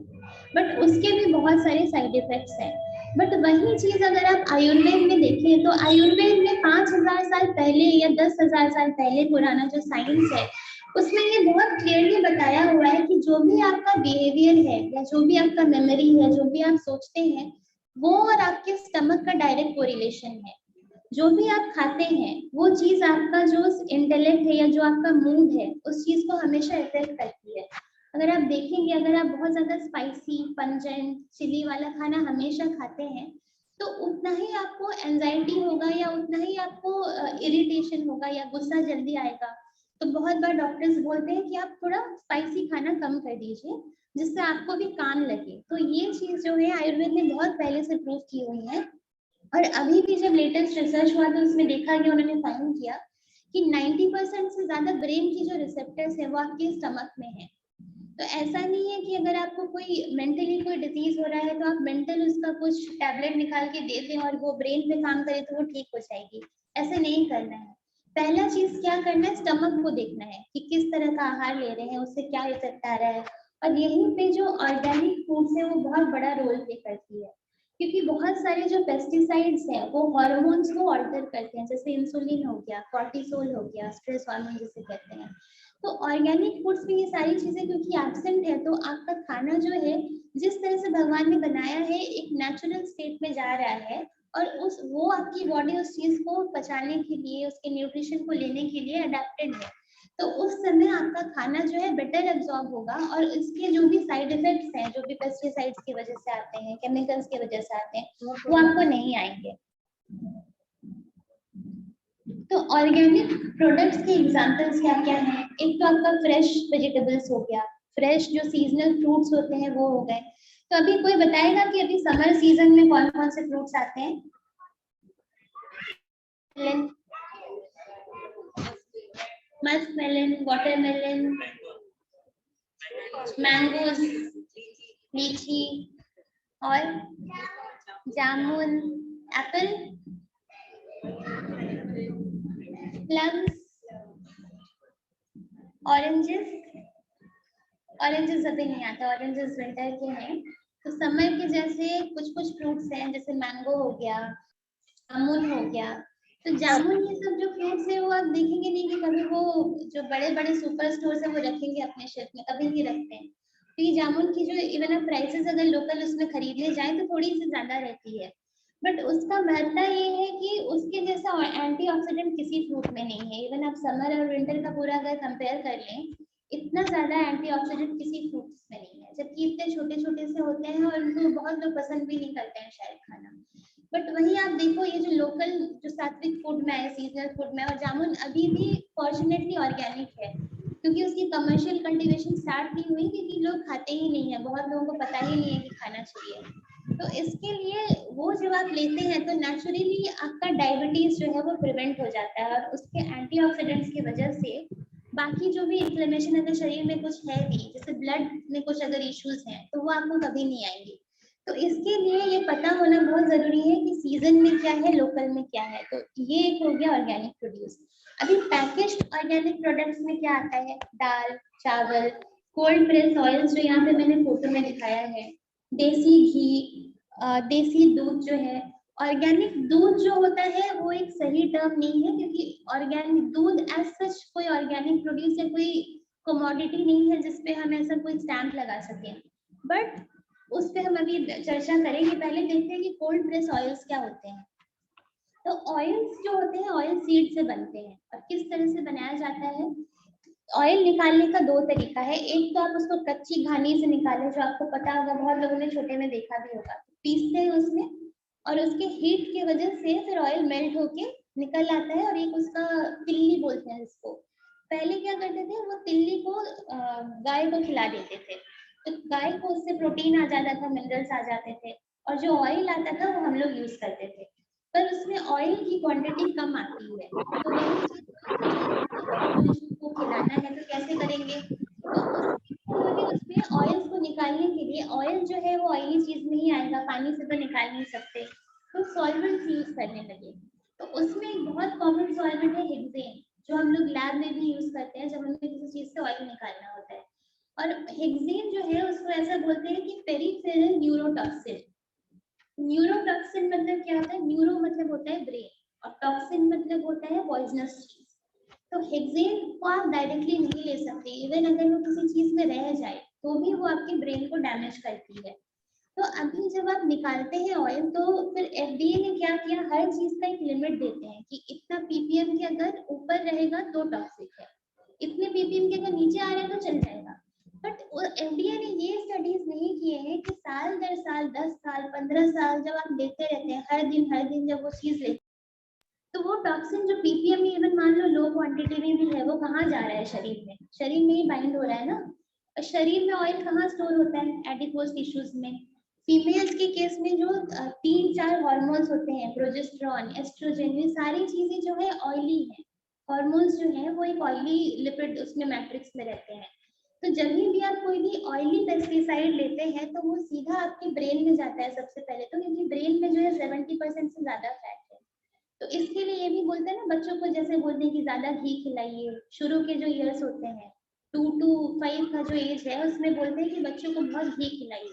बट उसके भी बहुत सारे साइड इफेक्ट्स हैं। बट वही चीज अगर आप आयुर्वेद में देखें तो आयुर्वेद में 5000 साल पहले या 10,000 साल पहले पुराना जो साइंस है उसमें ये बहुत क्लियरली बताया हुआ है कि जो भी आपका बिहेवियर है या जो भी आपका मेमोरी है जो भी आप सोचते हैं वो और आपके स्टमक का डायरेक्ट कोरिलेशन है। जो भी आप खाते हैं वो चीज आपका जो इंटेलेक्ट है या जो आपका मूड है उस चीज को हमेशा इफेक्ट करती है। अगर आप देखेंगे अगर आप बहुत ज्यादा स्पाइसी पंजेंट चिली वाला खाना हमेशा खाते हैं तो उतना ही आपको एंजाइटी होगा या उतना ही आपको इरिटेशन होगा या गुस्सा जल्दी आएगा। तो बहुत बार डॉक्टर्स बोलते हैं कि आप थोड़ा स्पाइसी खाना कम कर दीजिए जिससे आपको भी काम लगे। तो ये चीज जो है आयुर्वेद ने बहुत पहले से प्रूव की हुई है और अभी भी जब लेटेस्ट रिसर्च हुआ तो उसमें देखा गया उन्होंने फाइंड किया कि 90% से ज्यादा ब्रेन की जो रिसेप्टर्स है वो आपके स्टमक में है। तो ऐसा नहीं है कि अगर आपको कोई मेंटली कोई डिजीज हो रहा है तो आप मेंटल उसका कुछ टैबलेट निकाल के दे दें और वो ब्रेन पे काम करे तो वो ठीक हो जाएगी। ऐसे नहीं करना है। पहला चीज क्या करना है स्टमक को देखना है कि किस तरह का आहार ले रहे हैं उससे क्या इफेक्ट आ रहा है। और यहीं पे जो ऑर्गेनिक फूड्स है वो बहुत बड़ा रोल प्ले करती है क्योंकि बहुत सारे जो पेस्टिसाइड्स हैं वो हार्मोन्स को ऑल्टर करते हैं जैसे इंसुलिन हो गया कॉर्टिसोल हो गया स्ट्रेस हार्मोन जिसे कहते हैं। तो ऑर्गेनिक फूड्स में ये सारी चीजें क्योंकि एब्सेंट है तो आपका खाना जो है जिस तरह से भगवान ने बनाया है एक नेचुरल स्टेट में जा रहा है और वो आपकी बॉडी उस चीज को पचाने के लिए उसके न्यूट्रिशन को लेने के लिए अडेप्टेड है। तो उस समय आपका खाना जो है बेटर एब्जॉर्ब होगा और इसके जो भी साइड इफेक्ट्स हैं जो भी पेस्टिसाइड्स की वजह से आते हैं केमिकल्स की वजह से आते हैं वो आपको नहीं आएंगे। तो ऑर्गेनिक प्रोडक्ट्स के एग्जांपल्स क्या क्या हैं? एक तो आपका फ्रेश वेजिटेबल्स हो गया फ्रेश जो सीजनल फ्रूट्स होते हैं वो हो गए। तो अभी कोई बताएगा कि अभी समर सीजन में कौन कौन से फ्रूट्स आते हैं? मस्कमेलन वाटरमेलन मैंगोज लीची और जामुन एप्पल प्लम्स ऑरेंजेस अभी नहीं आता ऑरेंजेस विंटर के हैं। तो समर के जैसे कुछ कुछ फ्रूट्स हैं जैसे मैंगो हो गया जामुन हो गया। तो जामुन ये सब जो फ्रूट्स है वो आप देखेंगे नहीं कि कभी वो जो बड़े बड़े सुपर स्टोर है वो रखेंगे अपने शेल्फ में कभी नहीं रखते हैं। तो ये जामुन की जो इवन आप प्राइसेस अगर लोकल उसमें खरीदने जाए तो थोड़ी सी ज्यादा रहती है बट उसका महत्ता ये है कि उसके जैसा एंटीऑक्सीडेंट किसी फ्रूट में नहीं है। इवन आप समर और विंटर का पूरा अगर कंपेयर कर लें इतना ज्यादा एंटीऑक्सीडेंट किसी फ्रूट्स में नहीं है जबकि इतने छोटे छोटे से होते हैं और उनको बहुत लोग पसंद भी नहीं करते हैं शायद खाना। बट वहीं आप देखो ये जो लोकल जो सात्विक फूड में है सीजनल फूड में और जामुन अभी भी फॉर्चुनेटली ऑर्गेनिक है क्योंकि उसकी कमर्शियल कल्टीवेशन स्टार्ट नहीं हुई क्योंकि लोग खाते ही नहीं है बहुत लोगों को पता ही नहीं है कि खाना चाहिए। तो इसके लिए वो जब आप लेते हैं तो नेचुरली आपका डायबिटीज जो है वो प्रिवेंट हो जाता है और उसके एंटीऑक्सीडेंट्स की वजह से बाकी जो भी इन्फ्लेमेशन अगर शरीर में कुछ है भी जैसे ब्लड में कुछ अगर इश्यूज हैं तो वो आपको कभी नहीं आएंगे। तो इसके लिए ये पता होना बहुत जरूरी है कि सीजन में क्या है, लोकल में क्या है। तो ये एक हो गया ऑर्गेनिक प्रोड्यूस। अभी पैकेज्ड ऑर्गेनिक प्रोडक्ट्स में क्या आता है, दाल, चावल, कोल्ड प्रेस ऑयल्स जो यहाँ पे मैंने फोटो में दिखाया है, देसी घी, देसी दूध जो है। ऑर्गेनिक दूध जो होता है वो एक सही टर्म नहीं है, क्योंकि ऑर्गेनिक दूध एज सच कोई ऑर्गेनिक प्रोड्यूस या कोई कमोडिटी नहीं है जिसपे हम ऐसा कोई स्टैंप लगा सकें। बट उस पर हम अभी चर्चा करेंगे। पहले देखते हैं कि कोल्ड प्रेस ऑयल्स क्या होते हैं। तो ऑयल्स जो होते हैं ऑयल सीड से बनते हैं। और किस तरह से बनाया जाता है, ऑयल निकालने का दो तरीका है। एक तो आप उसको कच्ची घानी से निकालें, जो आपको पता होगा, बहुत लोगों ने छोटे में देखा भी होगा, पीसते हैं उसमें और उसके हीट की वजह से फिर ऑयल मेल्ट होके निकल आता है। और एक उसका तिल्ली बोलते हैं इसको। पहले क्या करते थे, वो तिल्ली को गाय को खिला देते थे, तो गाय को उससे प्रोटीन आ जाता था, मिनरल्स आ जाते थे, और जो ऑयल आता था वो हम लोग यूज करते थे। पर उसमें ऑयल की क्वांटिटी कम आती है। तो वही चीज पॉपुलेशन को खिलाना है तो कैसे करेंगे, तो उसमें ऑयल्स को निकालने के लिए, ऑयल जो है वो ऑयली चीज में ही आएगा, पानी से तो निकाल नहीं सकते, तो सॉल्वेंट्स यूज करने लगे। तो उसमें एक बहुत कॉमन सॉल्वेंट है हेक्सेन, जो हम लोग लैब में भी यूज करते हैं जब हमें किसी चीज से ऑयल निकालना होता है। और हेक्सेन जो है उसको ऐसा बोलते हैं कि पेरिफेरल न्यूरोटॉक्सिन। न्यूरोटॉक्सिन मतलब क्या होता है, न्यूरो मतलब होता है ब्रेन, और टॉक्सिन मतलब होता है पॉइजनस चीज। तो हेक्सेन को आप डायरेक्टली नहीं ले सकते, इवन अगर वो किसी चीज में रह जाए तो भी वो आपके ब्रेन को डैमेज करती है। तो अभी जब आप निकालते हैं ऑयल, तो फिर एफडीए ने क्या किया, हर चीज का एक लिमिट देते हैं कि इतना पीपीएम के अगर ऊपर रहेगा तो टॉक्सिक है, इतने पीपीएम के अगर नीचे आ रहे हैं तो चल जाएगा। बट एफडीए ने ये स्टडीज नहीं किए हैं कि साल दर साल, 10 साल, 15 साल जब आप लेते रहते हैं, हर दिन जब वो चीज लेते, तो वो टॉक्सिन जो पीपीएम में इवन मान लो लो क्वांटिटी में भी है, वो कहाँ जा रहा है, शरीर में ही बाइंड हो रहा है ना। और शरीर में ऑयल कहाँ स्टोर होता है, एडिपोज टिश्यूज में। फीमेल्स के केस में जो 3-4 हार्मोन्स होते हैं, प्रोजेस्टेरॉन, एस्ट्रोजन, ये सारी चीजें जो है ऑयली है। हार्मोन्स जो है वो एक ऑयली लिपिड उसमें मैट्रिक्स में रहते हैं। तो जब भी आप कोई भी ऑयली पेस्टिसाइड लेते हैं तो वो सीधा आपके ब्रेन में जाता है सबसे पहले, तो क्योंकि ब्रेन में जो है 70% से ज्यादा फैट है। तो इसके लिए ये भी बोलते हैं ना, बच्चों को जैसे बोलते हैं कि ज्यादा घी खिलाइए, शुरू के जो ईयर्स होते हैं 2 to 5 का जो एज है, उसमें बोलते हैं कि बच्चों को बहुत घी खिलाइए,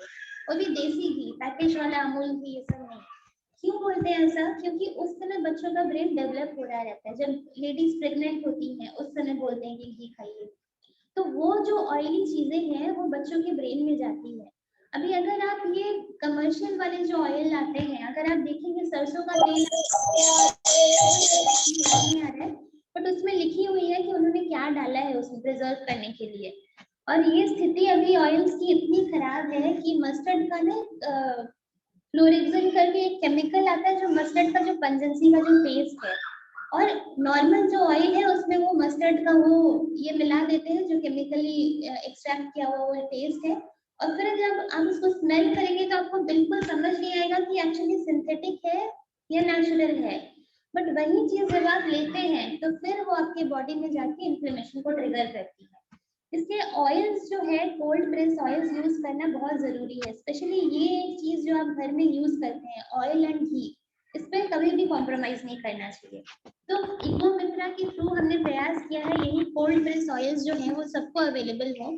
और भी देसी घी, पैकेज वाला अमूल घी, ये सब नहीं। क्यों बोलते हैं ऐसा, क्योंकि उस समय बच्चों का ब्रेन डेवलप हो रहा रहता है। जब लेडीज प्रेग्नेंट होती हैं उस समय बोलते हैं कि घी खाइए। तो वो जो ऑयली चीजें हैं वो बच्चों के ब्रेन में जाती है। अभी अगर आप ये कमर्शियल वाले जो ऑयल लाते हैं, अगर आप देखेंगे सरसों का तेल नहीं आ रहा है, बट उसमें लिखी हुई है कि उन्होंने क्या डाला है उसमें प्रिजर्व करने के लिए। और ये स्थिति अभी ऑयल्स की इतनी खराब है कि मस्टर्ड का ना फ्लोरेक्सिन करके एक केमिकल आता है, जो मस्टर्ड का जो पंजेंसी का जो टेस्ट है, और नॉर्मल जो ऑयल है उसमें वो मस्टर्ड का वो ये मिला देते हैं, जो केमिकली एक्सट्रैक्ट किया हुआ वो टेस्ट है। और फिर जब आप उसको स्मेल करेंगे तो आपको बिल्कुल समझ नहीं आएगा कि एक्चुअली सिंथेटिक है या नेचुरल है। बट वही चीज जब आप लेते हैं तो फिर वो आपके बॉडी में जाके इन्फ्लेमेशन को ट्रिगर करती है। इसलिए ऑयल्स जो है, कोल्ड प्रेस ऑयल्स यूज करना बहुत जरूरी है। स्पेशली ये एक चीज जो आप घर में यूज करते हैं, ऑयल एंड घी, इस पर कभी भी कॉम्प्रोमाइज नहीं करना चाहिए। तो इको मित्रा के थ्रू हमने प्रयास किया है यही कोल्ड प्रेस ऑयल्स जो है वो सबको अवेलेबल हो,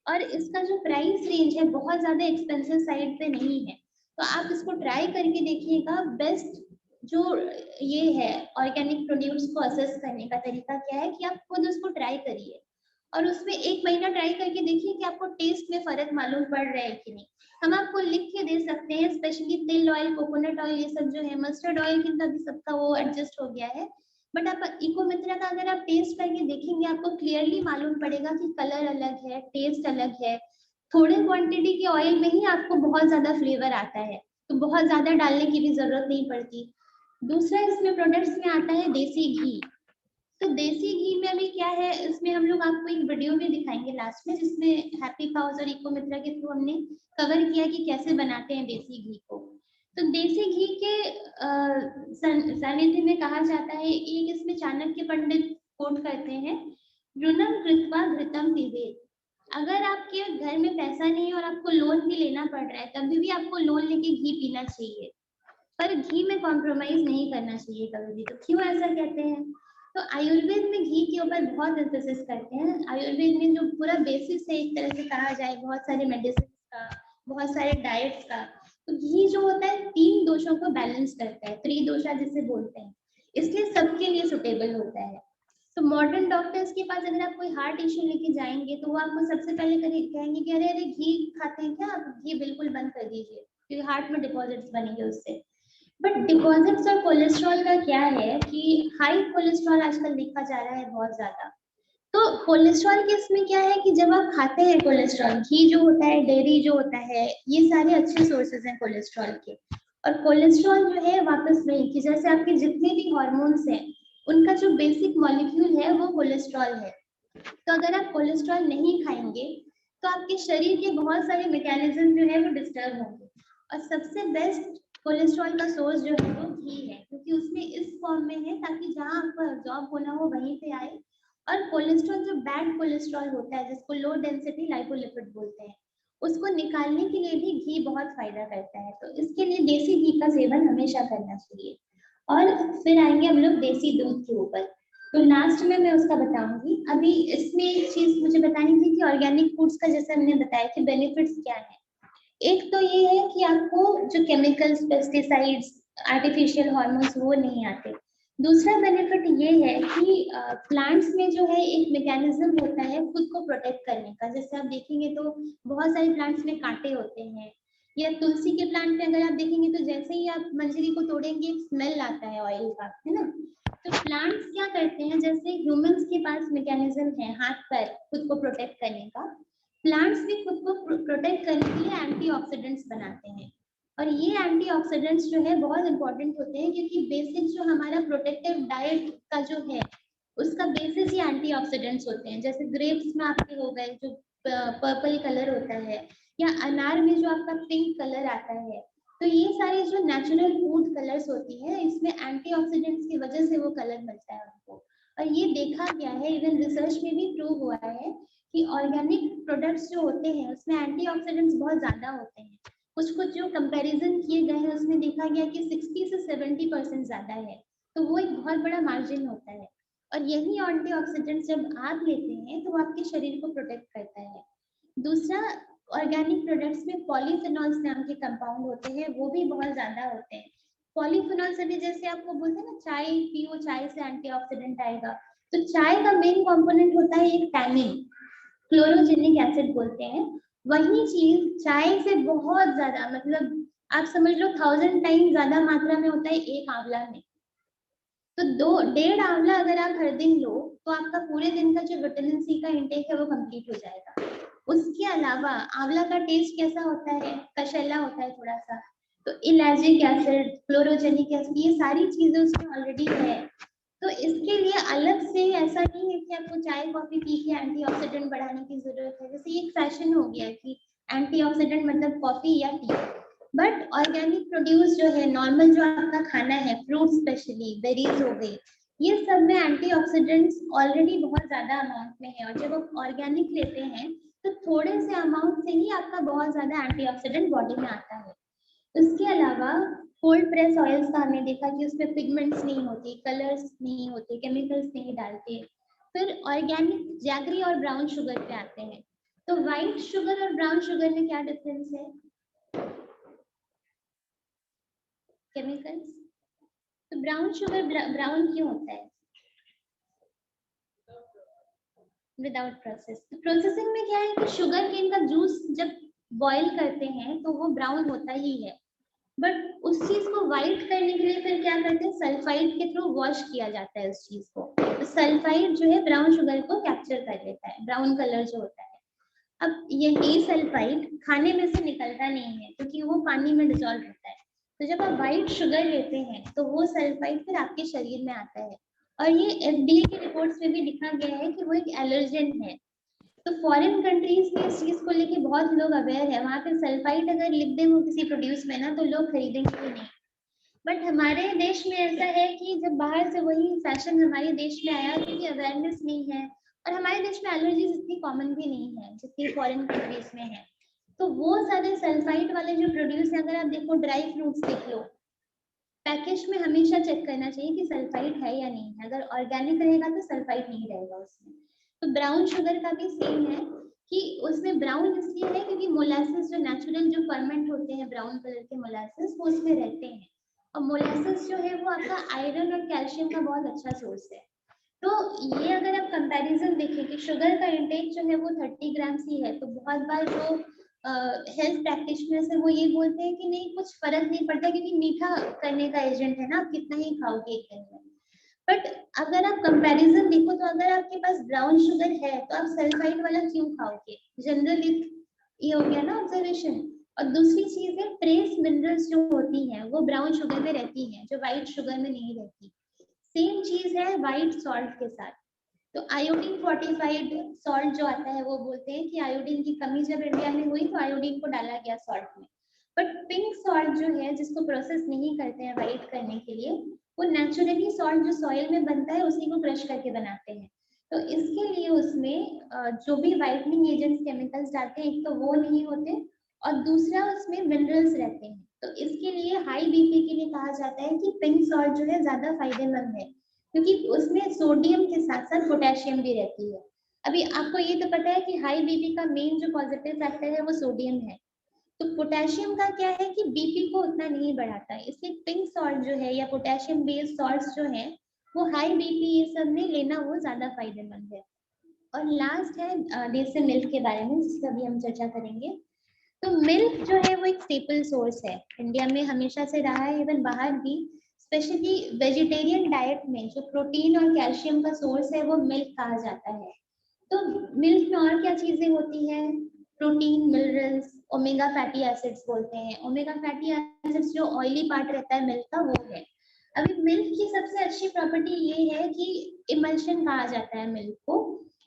और इसका जो प्राइस रेंज है बहुत ज्यादा एक्सपेंसिव साइड पे नहीं है। तो आप इसको ट्राई करके देखिएगा। बेस्ट जो ये है ऑर्गेनिक प्रोड्यूस को असेस करने का तरीका क्या है कि आप खुद उसको ट्राई करिए, और उसमें 1 महीना ट्राई करके देखिए कि आपको टेस्ट में फर्क मालूम पड़ रहा है कि नहीं। हम आपको लिख के दे सकते हैं, स्पेशली तिल ऑयल, कोकोनट ऑयल, ये सब जो है, मस्टर्ड ऑयल कितना भी सबका वो एडजस्ट हो गया है। बट आप इको मित्रा का अगर आप टेस्ट करके देखेंगे, आपको क्लियरली मालूम पड़ेगा कि कलर अलग है, टेस्ट अलग है। थोड़े क्वांटिटी के ऑयल में ही आपको बहुत ज्यादा फ्लेवर आता है, तो बहुत ज्यादा डालने की भी जरूरत नहीं पड़ती। दूसरा इसमें प्रोडक्ट्स में आता है देसी घी। तो देसी घी में अभी क्या है, इसमें हम लोग आपको एक वीडियो भी दिखाएंगे लास्ट में, जिसमें हैप्पी काउज और इको मित्रा के थ्रू हमने कवर किया कि कैसे बनाते हैं देसी घी को। तो देसी घी के सानिध्य में कहा जाता है, एक इसमें चाणक्य पंडित कोट करते हैं, ऋणम कृत्वा घृतम पिबेत। अगर आपके घर में पैसा नहीं है और आपको लोन भी लेना पड़ रहा है, तभी भी आपको लोन लेके घी पीना चाहिए, पर घी में कॉम्प्रोमाइज नहीं करना चाहिए कभी भी। तो क्यों ऐसा कहते हैं? तो आयुर्वेद में घी के ऊपर बहुत एम्फेसिस करते हैं। आयुर्वेद में जो पूरा बेसिस है, एक तरह से कहा जाए, बहुत सारे मेडिसिन का, बहुत सारे डाइट्स का, तो घी जो होता है 3 दोषों को बैलेंस करता है, त्रिदोषा जिसे बोलते हैं, इसलिए सबके लिए सुटेबल होता है। तो मॉडर्न डॉक्टर्स के पास अगर आप कोई हार्ट इश्यू लेके जाएंगे तो वो आपको सबसे पहले कहेंगे कि अरे अरे घी खाते हैं क्या आप, घी बिल्कुल बंद कर दीजिए क्योंकि हार्ट में डिपॉजिट्स बनेंगे उससे। बट डिपॉजिट्स और कोलेस्ट्रॉल का क्या है कि हाई कोलेस्ट्रॉल आजकल देखा जा रहा है बहुत ज्यादा। तो कोलेस्ट्रॉल के इसमें क्या है कि जब आप खाते हैं कोलेस्ट्रॉल, घी जो होता है, डेयरी जो होता है, ये सारे अच्छे सोर्सेज हैं कोलेस्ट्रॉल के। और कोलेस्ट्रॉल जो है वापस वही कि जैसे आपके जितने भी हॉर्मोन्स हैं उनका जो बेसिक मॉलिक्यूल है वो कोलेस्ट्रॉल है। तो अगर आप कोलेस्ट्रॉल नहीं खाएंगे तो आपके शरीर के बहुत सारे मैकेनिज्म जो है वो डिस्टर्ब होंगे। और सबसे बेस्ट कोलेस्ट्रॉल का सोर्स जो है वो घी है, क्योंकि उसमें इस फॉर्म में है ताकि जहाँ आपको एब्जॉर्ब होना हो वहीं पे आए। और कोलेस्ट्रॉल जो बैड कोलेस्ट्रॉल होता है जिसको लो डेंसिटी लाइपोलिपिड बोलते हैं, उसको निकालने के लिए भी घी बहुत फायदा करता है। तो इसके लिए देसी घी का सेवन हमेशा करना चाहिए। और फिर आएंगे हम लोग देसी दूध के ऊपर, तो लास्ट में मैं उसका बताऊंगी। अभी इसमें एक चीज मुझे बतानी थी कि ऑर्गेनिक फूड्स का जैसे हमने बताया कि बेनिफिट्स क्या है। एक तो ये है कि आपको जो केमिकल्स, पेस्टिसाइड्स, आर्टिफिशियल हार्मोन्स वो नहीं आते। दूसरा बेनिफिट ये है कि प्लांट्स में जो है एक मैकेनिज्म होता है खुद को प्रोटेक्ट करने का। जैसे आप देखेंगे तो बहुत सारे प्लांट्स में कांटे होते हैं, या तुलसी के प्लांट में अगर आप देखेंगे तो जैसे ही आप मंजरी को तोड़ेंगे एक स्मेल आता है ऑयल का, है ना। तो प्लांट्स क्या करते हैं, जैसे ह्यूमंस के पास मैकेनिज्म है हाथ पैर खुद को प्रोटेक्ट करने का, प्लांट्स भी खुद को प्रोटेक्ट करने के लिए एंटीऑक्सीडेंट्स बनाते हैं। और ये एंटीऑक्सीडेंट्स जो है बहुत इंपॉर्टेंट होते हैं, क्योंकि बेसिक जो हमारा प्रोटेक्टिव डाइट का जो है उसका बेसिस ही एंटीऑक्सीडेंट्स होते हैं। जैसे ग्रेप्स में आपके हो गए जो पर्पल कलर होता है, या अनार में जो आपका पिंक कलर आता है, तो ये सारे जो नेचुरल फूड कलर्स होती है इसमें एंटीऑक्सीडेंट्स की वजह से वो कलर मिलता है उनको। और ये देखा गया है, इवन रिसर्च में भी प्रूव हुआ है कि ऑर्गेनिक प्रोडक्ट्स जो होते हैं उसमें एंटीऑक्सीडेंट्स बहुत ज्यादा होते हैं। कुछ जो कंपैरिजन किए गए हैं उसमें देखा गया कि 60 से 70% ज्यादा है। तो वो एक बहुत बड़ा मार्जिन होता है। और यही एंटीऑक्सीडेंट्स जब आप लेते हैं तो वो आपके शरीर को प्रोटेक्ट करता है। दूसरा, ऑर्गेनिक प्रोडक्ट्स में पॉलीफेनॉल्स नाम के कंपाउंड होते हैं, वो भी बहुत ज्यादा होते हैं। पॉलीफेनॉल्स अभी जैसे आपको बोलते हैं ना चाय पियो, चाय से एंटीऑक्सीडेंट आएगा, तो चाय का मेन कंपोनेंट होता है एक टैनिन, क्लोरोजेनिक एसिड बोलते हैं। वही चीज चाय से बहुत ज्यादा, मतलब आप समझ लो 1000 टाइम ज्यादा मात्रा में होता है एक आंवला में। तो 1.5 आंवला अगर आप हर दिन लो तो आपका पूरे दिन का जो विटामिन सी का इंटेक है वो कंप्लीट हो जाएगा। उसके अलावा आंवला का टेस्ट कैसा होता है, कशेला होता है थोड़ा सा। तो इलाजिक एसिड, क्लोरोजेनिक एसिड, ये सारी चीजें उसमें ऑलरेडी है। तो इसके लिए अलग से ऐसा नहीं है कि आपको चाय कॉफी पी के एंटीऑक्सीडेंट बढ़ाने की जरूरत है। जैसे एक फैशन हो गया कि एंटीऑक्सीडेंट मतलब कॉफी या टी। बट ऑर्गेनिक प्रोड्यूस जो है, नॉर्मल जो आपका खाना है, फ्रूट स्पेशली बेरीज हो गई, ये सब में एंटीऑक्सीडेंट्स ऑलरेडी बहुत ज्यादा अमाउंट में है। और जब आप ऑर्गेनिक लेते हैं तो थोड़े से अमाउंट से ही आपका बहुत ज्यादा एंटीऑक्सीडेंट बॉडी में आता है। उसके अलावा कोल्ड प्रेस ऑयल्स का हमने देखा कि उसमें पिगमेंट्स नहीं होते, कलर्स नहीं होते, केमिकल्स नहीं डालते। फिर ऑर्गेनिक जैगरी और ब्राउन शुगर पे आते हैं। तो व्हाइट शुगर और ब्राउन शुगर में क्या डिफरेंस है? केमिकल्स। तो ब्राउन शुगर ब्राउन क्यों होता है? Without process. तो प्रोसेसिंग में क्या है कि शुगर केन का जूस जब बॉईल करते हैं तो वो ब्राउन होता ही है। बट उस चीज को व्हाइट करने के लिए फिर क्या करते हैं, सल्फाइड के थ्रू वॉश किया जाता है उस चीज को। तो सल्फाइड जो है ब्राउन शुगर को कैप्चर कर लेता है, ब्राउन कलर जो होता है। अब यही सल्फाइड खाने में से निकलता नहीं है क्योंकि वो पानी में डिसॉल्व होता है। तो जब आप व्हाइट शुगर लेते हैं तो वो सल्फाइड फिर आपके शरीर में आता है। और ये FDA की रिपोर्ट्स में भी लिखा गया है कि वो एक एलर्जेन है। तो फॉरेन कंट्रीज में इस चीज को लेके बहुत लोग अवेयर है, वहां पे सल्फाइड अगर लिख दें वो किसी प्रोड्यूस में ना तो लोग खरीदेंगे ही नहीं। बट हमारे देश में ऐसा है कि जब बाहर से वही फैशन हमारे देश में आया क्योंकि अवेयरनेस नहीं है, और हमारे देश में एलर्जीज इतनी कॉमन भी नहीं है जितनी फॉरेन कंट्रीज में है। तो वो सारे सल्फाइड वाले जो प्रोड्यूस है, अगर आप देखो ड्राई फ्रूट्स देख लो, पैकेज में हमेशा चेक करना चाहिए कि सल्फाइड है या नहीं है। अगर ऑर्गेनिक रहेगा तो सल्फाइड नहीं रहेगा उसमें। तो ब्राउन शुगर का भी सेम है कि उसमें ब्राउन इसलिए है क्योंकि मोलासेस जो नेचुरल जो फर्मेंट होते हैं ब्राउन कलर के मोलासेस वो उसमें रहते हैं। और मोलासेस जो है वो आपका आयरन और कैल्शियम का बहुत अच्छा सोर्स है। तो ये अगर आप कंपैरिजन देखें कि शुगर का इंटेक जो है वो 30 ग्राम ही है, तो बहुत बार जो हेल्थ प्रैक्टिशनर्स है वो ये बोलते हैं कि नहीं कुछ फर्क नहीं पड़ता क्योंकि मीठा करने का एजेंट है ना, आप कितना ही खाओगे एक दिन में। बट अगर आप कंपैरिजन देखो तो अगर आपके पास ब्राउन शुगर है तो आप सल्फाइड वाला क्यों खाओगे? जनरली ये हो गया ना ऑब्जर्वेशन। और दूसरी चीज है ट्रेस मिनरल्स जो होती हैं वो ब्राउन शुगर में रहती हैं जो व्हाइट शुगर में नहीं रहती। सेम चीज है व्हाइट सॉल्ट के साथ। तो आयोडीन फोर्टिफाइड सॉल्ट जो आता है वो बोलते हैं कि आयोडीन की कमी जब इंडिया में हुई तो आयोडीन को डाला गया सॉल्ट में। बट पिंक सॉल्ट जो है जिसको प्रोसेस नहीं करते हैं व्हाइट करने के लिए, वो नेचुरली सॉल्ट जो सॉइल में बनता है उसी को क्रश करके बनाते हैं। तो इसके लिए उसमें जो भी व्हाइटनिंग एजेंट्स केमिकल्स डालते हैं एक तो वो नहीं होते और दूसरा उसमें मिनरल्स रहते हैं। तो इसके लिए हाई बीपी के लिए कहा जाता है कि पिंक सॉल्ट जो है ज्यादा फायदेमंद है क्योंकि उसमें सोडियम के साथ साथ पोटेशियम भी रहती है। अभी आपको ये तो पता है कि हाई बीपी का मेन जो पॉजिटिव फैक्टर है वो सोडियम है। तो पोटेशियम का क्या है कि बीपी को उतना नहीं बढ़ाता है, इसलिए पिंक सॉल्ट जो है या पोटेशियम बेस्ड सॉल्ट्स जो है वो हाई बीपी ये सब में लेना वो ज्यादा फायदेमंद है। और लास्ट है देसी मिल्क के बारे में जिसका भी हम चर्चा करेंगे। तो मिल्क जो है वो एक स्टेपल सोर्स है, इंडिया में हमेशा से रहा है, इवन बाहर भी। स्पेशली वेजिटेरियन डाइट में जो प्रोटीन और कैल्शियम का सोर्स है वो मिल्क कहा जाता है। तो मिल्क में और क्या चीजें होती हैं? Protein, minerals, omega fatty acids बोलते हैं। ओमेगा फैटी एसिड्स जो ऑयली पार्ट रहता है मिल्क का वो है। अभी मिल्क की सबसे अच्छी प्रॉपर्टी ये है कि इमल्शन कहा जाता है मिल्क को।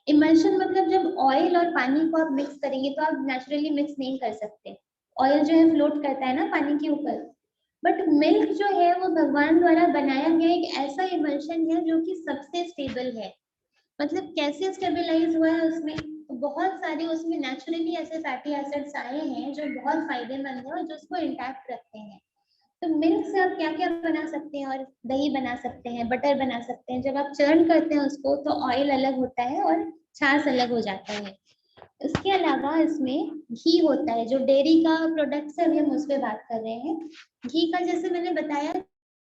इमल्शन मतलब जब ऑयल और पानी को आप मिक्स करेंगे तो आप नेचुरली मिक्स नहीं कर सकते। ऑयल जो है फ्लोट करता है ना पानी के ऊपर, बट मिल्क जो है वो भगवान द्वारा बनाया गया एक ऐसा इमल्शन है जो कि सबसे स्टेबल है। मतलब कैसे स्टेबलाइज हुआ है उसमें, तो बहुत सारे उसमें नेचुरली ऐसे फैटी एसिड्स आए हैं जो बहुत फायदेमंद है और जो उसको इंटैक्ट रखते हैं। तो मिल्क से आप क्या क्या बना सकते हैं? और दही बना सकते हैं, बटर बना सकते हैं। जब आप चर्न करते हैं उसको तो ऑयल अलग होता है और छाछ अलग हो जाता है। इसके अलावा इसमें घी होता है, जो डेयरी का प्रोडक्ट है अभी हम उस पर बात कर रहे हैं। घी का जैसे मैंने बताया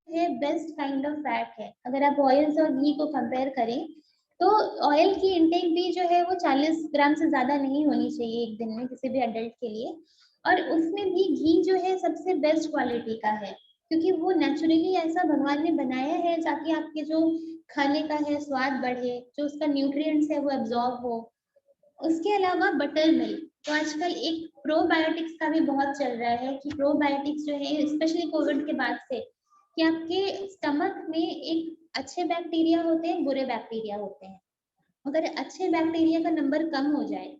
है बेस्ट काइंड ऑफ फैट है। अगर आप ऑयल्स और घी को कंपेयर करें तो ऑयल की इंटेक भी जो है वो 40 ग्राम से ज्यादा नहीं होनी चाहिए एक दिन में किसी भी अडल्ट के लिए। और उसमें भी घी जो है सबसे बेस्ट क्वालिटी का है क्योंकि वो नेचुरली ऐसा भगवान ने बनाया है ताकि आपके जो खाने का है स्वाद बढ़े, जो उसका न्यूट्रिएंट्स है वो एब्जॉर्ब हो। उसके अलावा बटर मिल्क, तो आजकल एक प्रोबायोटिक्स का भी बहुत चल रहा है कि प्रोबायोटिक्स जो है स्पेशली कोविड के बाद से कि आपके स्टमक में एक अच्छे बैक्टीरिया होते हैं, बुरे बैक्टीरिया होते हैं। अगर अच्छे बैक्टीरिया का नंबर कम हो जाए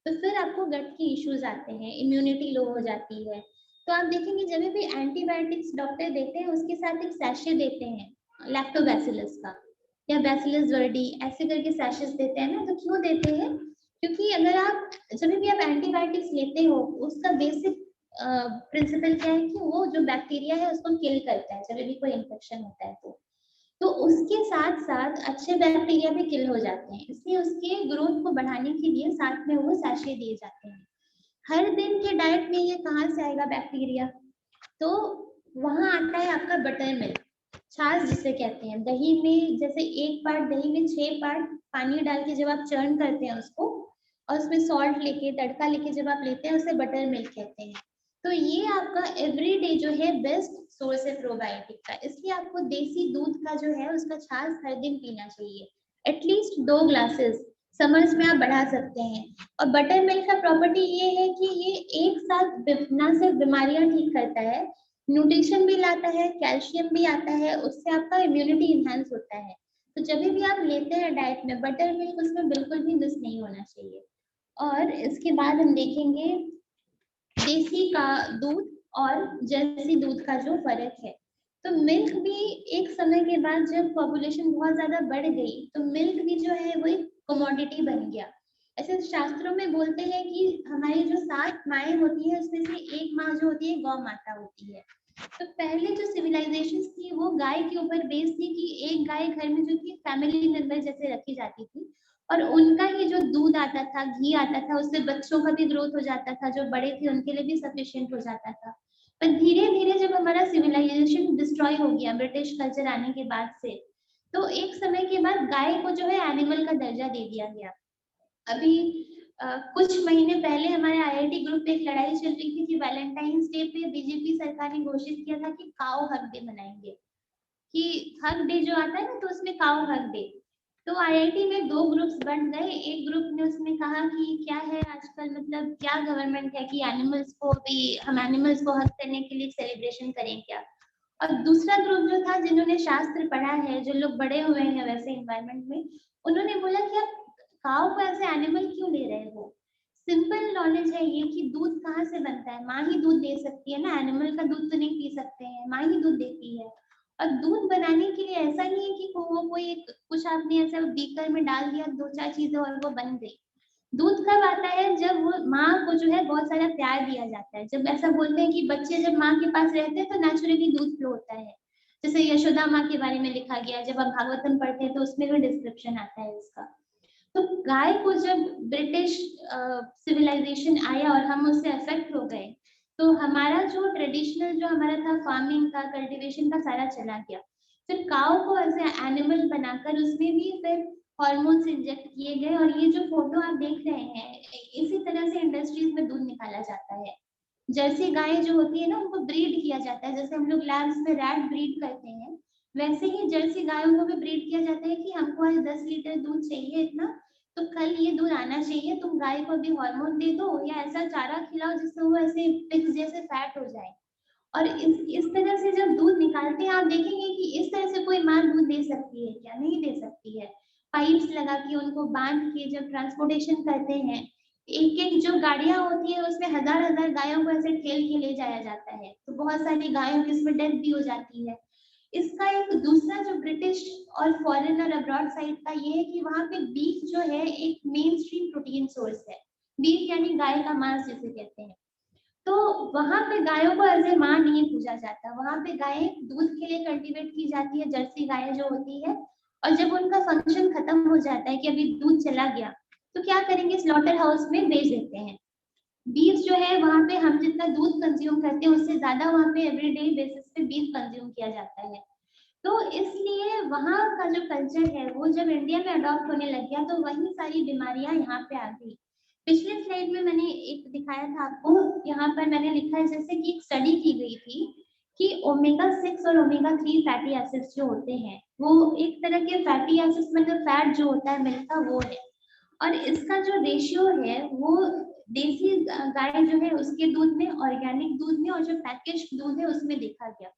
तो फिर आपको गट की इश्यूज आते हैं, इम्यूनिटी लो हो जाती है। तो आप देखेंगे जब भी एंटीबायोटिक्स डॉक्टर देते हैं उसके साथ एक सैशे देते हैं लैक्टोबैसिलस का या बैसिलस वर्डी ऐसे करके सैशेस देते हैं ना। तो क्यों देते हैं? क्योंकि अगर आप जब भी आप एंटीबायोटिक्स लेते हो उसका बेसिक प्रिंसिपल क्या है कि वो जो बैक्टीरिया है उसको किल करता है जब भी कोई इन्फेक्शन होता है तो उसके साथ साथ अच्छे बैक्टीरिया भी किल हो जाते हैं, इसलिए उसके ग्रोथ को बढ़ाने के लिए साथ में वो सैशे दिए जाते हैं। हर दिन के डाइट में ये कहाँ से आएगा बैक्टीरिया? तो वहां आता है आपका बटर मिल्क, छाछ जिसे कहते हैं। दही में जैसे एक पार्ट दही में 6 पार्ट पानी डाल के जब आप चर्न करते हैं उसको और उसमें सॉल्ट लेके तड़का लेके जब आप लेते हैं उसे बटर मिल्क कहते हैं। तो ये आपका एवरीडे जो है बेस्ट सोर्स है प्रोबायोटिक का, इसलिए आपको देसी दूध का जो है उसका छाछ हर दिन पीना चाहिए, एटलीस्ट 2 ग्लासेस। समर्स में आप बढ़ा सकते हैं। और बटर मिल्क का प्रॉपर्टी ये है कि ये एक साथ न सिर्फ बीमारियां ठीक करता है, न्यूट्रिशन भी लाता है, कैल्शियम भी आता है, उससे आपका इम्यूनिटी इनहेंस होता है। तो जब भी आप लेते हैं डाइट में बटर मिल्क उसमें बिल्कुल भी मिस नहीं होना चाहिए। और इसके बाद हम देखेंगे देसी का दूध और जर्सी दूध का जो फर्क है। तो मिल्क भी एक समय के बाद जब पॉपुलेशन बहुत ज्यादा बढ़ गई तो मिल्क भी जो है वो एक कमोडिटी बन गया। ऐसे शास्त्रों में बोलते हैं कि हमारी जो 7 माएँ होती है उसमें से एक माँ जो होती है गौ माता होती है। तो पहले जो सिविलाइजेशंस थी वो गाय के ऊपर बेस थी कि एक गाय घर में जो थी फैमिली मेंबर जैसे रखी जाती थी और उनका ही जो दूध आता था, घी आता था, उससे बच्चों का भी ग्रोथ हो जाता था, जो बड़े थे उनके लिए भी सफिशिएंट हो जाता था। पर धीरे धीरे जब हमारा सिविलाइजेशन डिस्ट्रॉय हो गया ब्रिटिश कल्चर आने के बाद से, तो एक समय के बाद गाय को जो है एनिमल का दर्जा दे दिया गया। अभी कुछ महीने पहले हमारे आईआईटी ग्रुप पे एक लड़ाई चल रही थी कि वैलेंटाइंस डे पे बीजेपी सरकार ने घोषित किया था कि काऊ हक डे मनाएंगे, कि हक डे जो आता है ना तो उसमें काऊ हक डे। तो आईआईटी में 2 ग्रुप्स बन गए। एक ग्रुप ने उसमें कहा कि क्या है आजकल, मतलब क्या गवर्नमेंट है कि एनिमल्स को भी, हम एनिमल्स को हक करने के लिए सेलिब्रेशन करें क्या। और दूसरा ग्रुप जो था जिन्होंने शास्त्र पढ़ा है, जो लोग बड़े हुए हैं वैसे एनवायरनमेंट में, उन्होंने बोला कि आप काऊ को ऐसे एनिमल क्यों ले रहे हो। सिंपल नॉलेज है ये कि दूध कहाँ से बनता है, माँ ही दूध दे सकती है ना, एनिमल का दूध तो नहीं पी सकते हैं, माँ ही दूध देती है। और दूध बनाने के लिए ऐसा नहीं है कि वो कोई एक कुछ आपने ऐसा बीकर में डाल दिया 2-4 चीजें और वो बन गई। दूध कब आता है, जब वो माँ को जो है बहुत सारा प्यार दिया जाता है। जब ऐसा बोलते हैं कि बच्चे जब माँ के पास रहते हैं तो नेचुरली दूध फ्लो होता है, जैसे यशोदा माँ के बारे में लिखा गया है। जब आप भागवतम पढ़ते हैं तो उसमें भी डिस्क्रिप्शन आता है इसका। तो गाय को जब ब्रिटिश सिविलाइजेशन आया और हम उससे अफेक्ट हो गए, तो हमारा जो ट्रेडिशनल जो हमारा था फार्मिंग का, कल्टीवेशन का, सारा चला गया। फिर काऊ को ऐसे एनिमल बनाकर उसमें भी फिर हॉर्मोन्स इंजेक्ट किए गए। और ये जो फोटो आप देख रहे हैं, इसी तरह से इंडस्ट्रीज में दूध निकाला जाता है। जर्सी गाय जो होती है ना, उनको ब्रीड किया जाता है, जैसे हम लोग लैब्स में रैट ब्रीड करते हैं, वैसे ही जर्सी गायों को भी ब्रीड किया जाता है कि हमको आज 10 लीटर दूध चाहिए इतना, तो कल ये दूध आना चाहिए, तुम गाय को भी हार्मोन दे दो या ऐसा चारा खिलाओ जिससे वो ऐसे पिग्स जैसे फैट हो जाए। और इस तरह से जब दूध निकालते हैं आप देखेंगे कि इस तरह से कोई माँ दूध दे सकती है क्या, नहीं दे सकती है। पाइप्स लगा के उनको बांध के जब ट्रांसपोर्टेशन करते हैं, एक एक जो गाड़ियां होती है उसमें हजार हजार गायों को ऐसे ठेल के ले जाया जाता है, तो बहुत सारी गायों की इसमें डेथ भी हो जाती है। इसका एक दूसरा जो ब्रिटिश और फॉरेन और अब्रॉड साइड का ये है कि वहाँ पे बीफ जो है एक मेन स्ट्रीम प्रोटीन सोर्स है। बीफ यानी गाय का मांस जिसे कहते हैं। तो वहां पे गायों को एज ए माँ नहीं पूजा जाता, वहां पे गायें दूध के लिए कल्टीवेट की जाती है, जर्सी गाय जो होती है। और जब उनका फंक्शन खत्म हो जाता है कि अभी दूध चला गया, तो क्या करेंगे, स्लॉटर हाउस में बेच देते हैं। बीफ जो है वहां पे हम जितना दूध कंज्यूम करते हैं उससे ज्यादा वहां पे एवरीडे बेसिस पे बीफ कंज्यूम किया जाता है। तो इसलिए वहां का जो कल्चर है वो जब इंडिया में अडॉप्ट होने लग गया तो वही सारी बीमारियां यहाँ पे आ गई। पिछले स्लाइड में मैंने एक दिखाया था आपको, यहाँ पर मैंने लिखा है जैसे कि एक स्टडी की गई थी कि ओमेगा 6 और ओमेगा 3 फैटी एसिड्स जो होते हैं वो एक तरह के फैटी एसिड्स मतलब फैट जो होता है मिल्क का वो है। और इसका जो रेशियो है वो देसी गाय जो है उसके दूध में, ऑर्गेनिक दूध में और जो पैकेज्ड दूध है उसमें देखा गया।